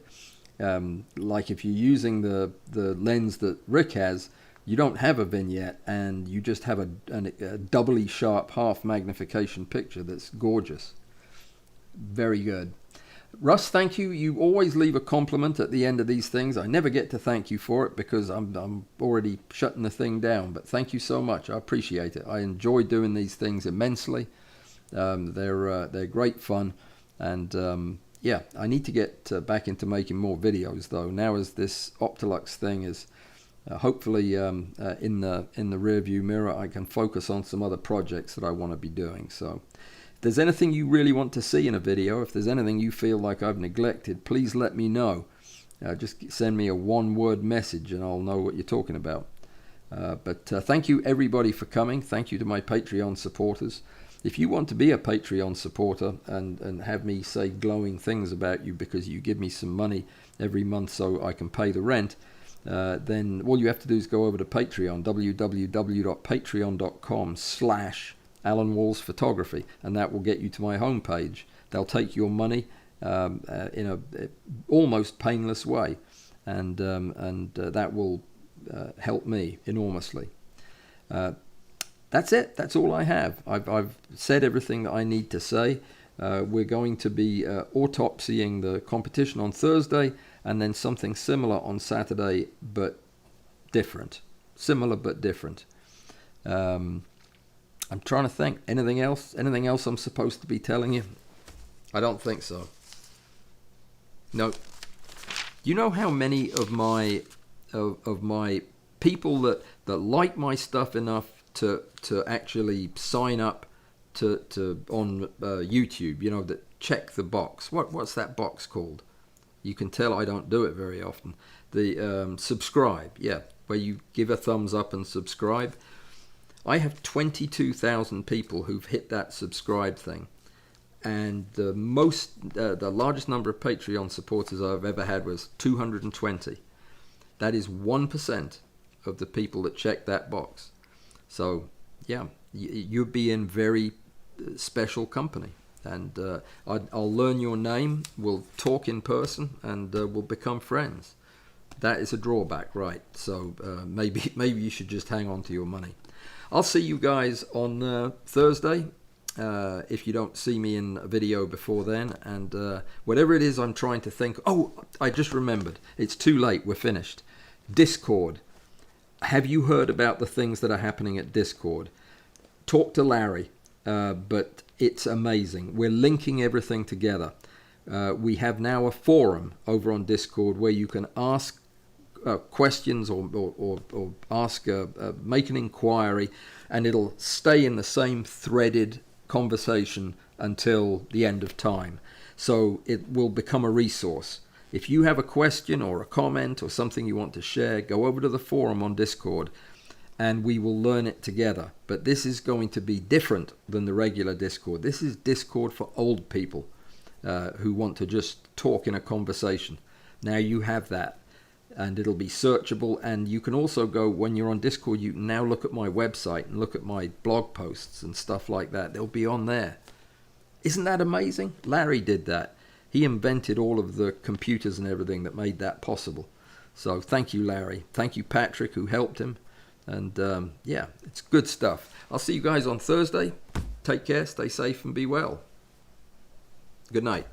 like if you're using the lens that Rick has, you don't have a vignette, and you just have a doubly sharp half magnification picture that's gorgeous. Very good. Russ, thank you. You always leave a compliment at the end of these things. I never get to thank you for it because I'm already shutting the thing down. But thank you so much. I appreciate it. I enjoy doing these things immensely. They're great fun, and yeah, I need to get back into making more videos though. Now as this Optilux thing is hopefully in the rear view mirror, I can focus on some other projects that I want to be doing. So if there's anything you really want to see in a video, if there's anything you feel like I've neglected, please let me know. Just send me a one-word message and I'll know what you're talking about. But thank you everybody for coming. Thank you to my Patreon supporters. If you want to be a Patreon supporter and have me say glowing things about you because you give me some money every month so I can pay the rent, then all you have to do is go over to Patreon, www.patreon.com/AlanWallsPhotography, and that will get you to my homepage. They'll take your money in a almost painless way, and that will helped me enormously. That's it. That's all I have. I've said everything that I need to say. We're going to be autopsying the competition on Thursday, and then something similar on Saturday, but different. Similar but different. I'm trying to think. Anything else? Anything else I'm supposed to be telling you? I don't think so. No. You know how many of my people that like my stuff enough to actually sign up to on YouTube, you know, that check the box. What's that box called? You can tell I don't do it very often. The subscribe, yeah, where you give a thumbs up and subscribe. I have 22,000 people who've hit that subscribe thing, and the largest number of Patreon supporters I've ever had was 220. That is 1% of the people that check that box. So yeah, you'd be in very special company, and I'll learn your name, we'll talk in person, and we'll become friends. That is a drawback, right? So maybe you should just hang on to your money. I'll see you guys on Thursday, if you don't see me in a video before then, and whatever it is I'm trying to think. Oh, I just remembered. It's too late. We're finished. Discord. Have you heard about the things that are happening at Discord? Talk to Larry, but it's amazing. We're linking everything together. We have now a forum over on Discord where you can ask questions or ask make an inquiry, and it'll stay in the same threaded conversation until the end of time. So it will become a resource. If you have a question or a comment or something you want to share, go over to the forum on Discord and we will learn it together. But this is going to be different than the regular Discord. This is Discord for old people who want to just talk in a conversation. Now you have that, and it'll be searchable, and you can also go, when you're on Discord, you can now look at my website and look at my blog posts and stuff like that. They'll be on there. Isn't that amazing? Larry did that. He invented all of the computers and everything that made that possible. So thank you, Larry. Thank you, Patrick, who helped him. And yeah, it's good stuff. I'll see you guys on Thursday. Take care, stay safe, and be well. Good night.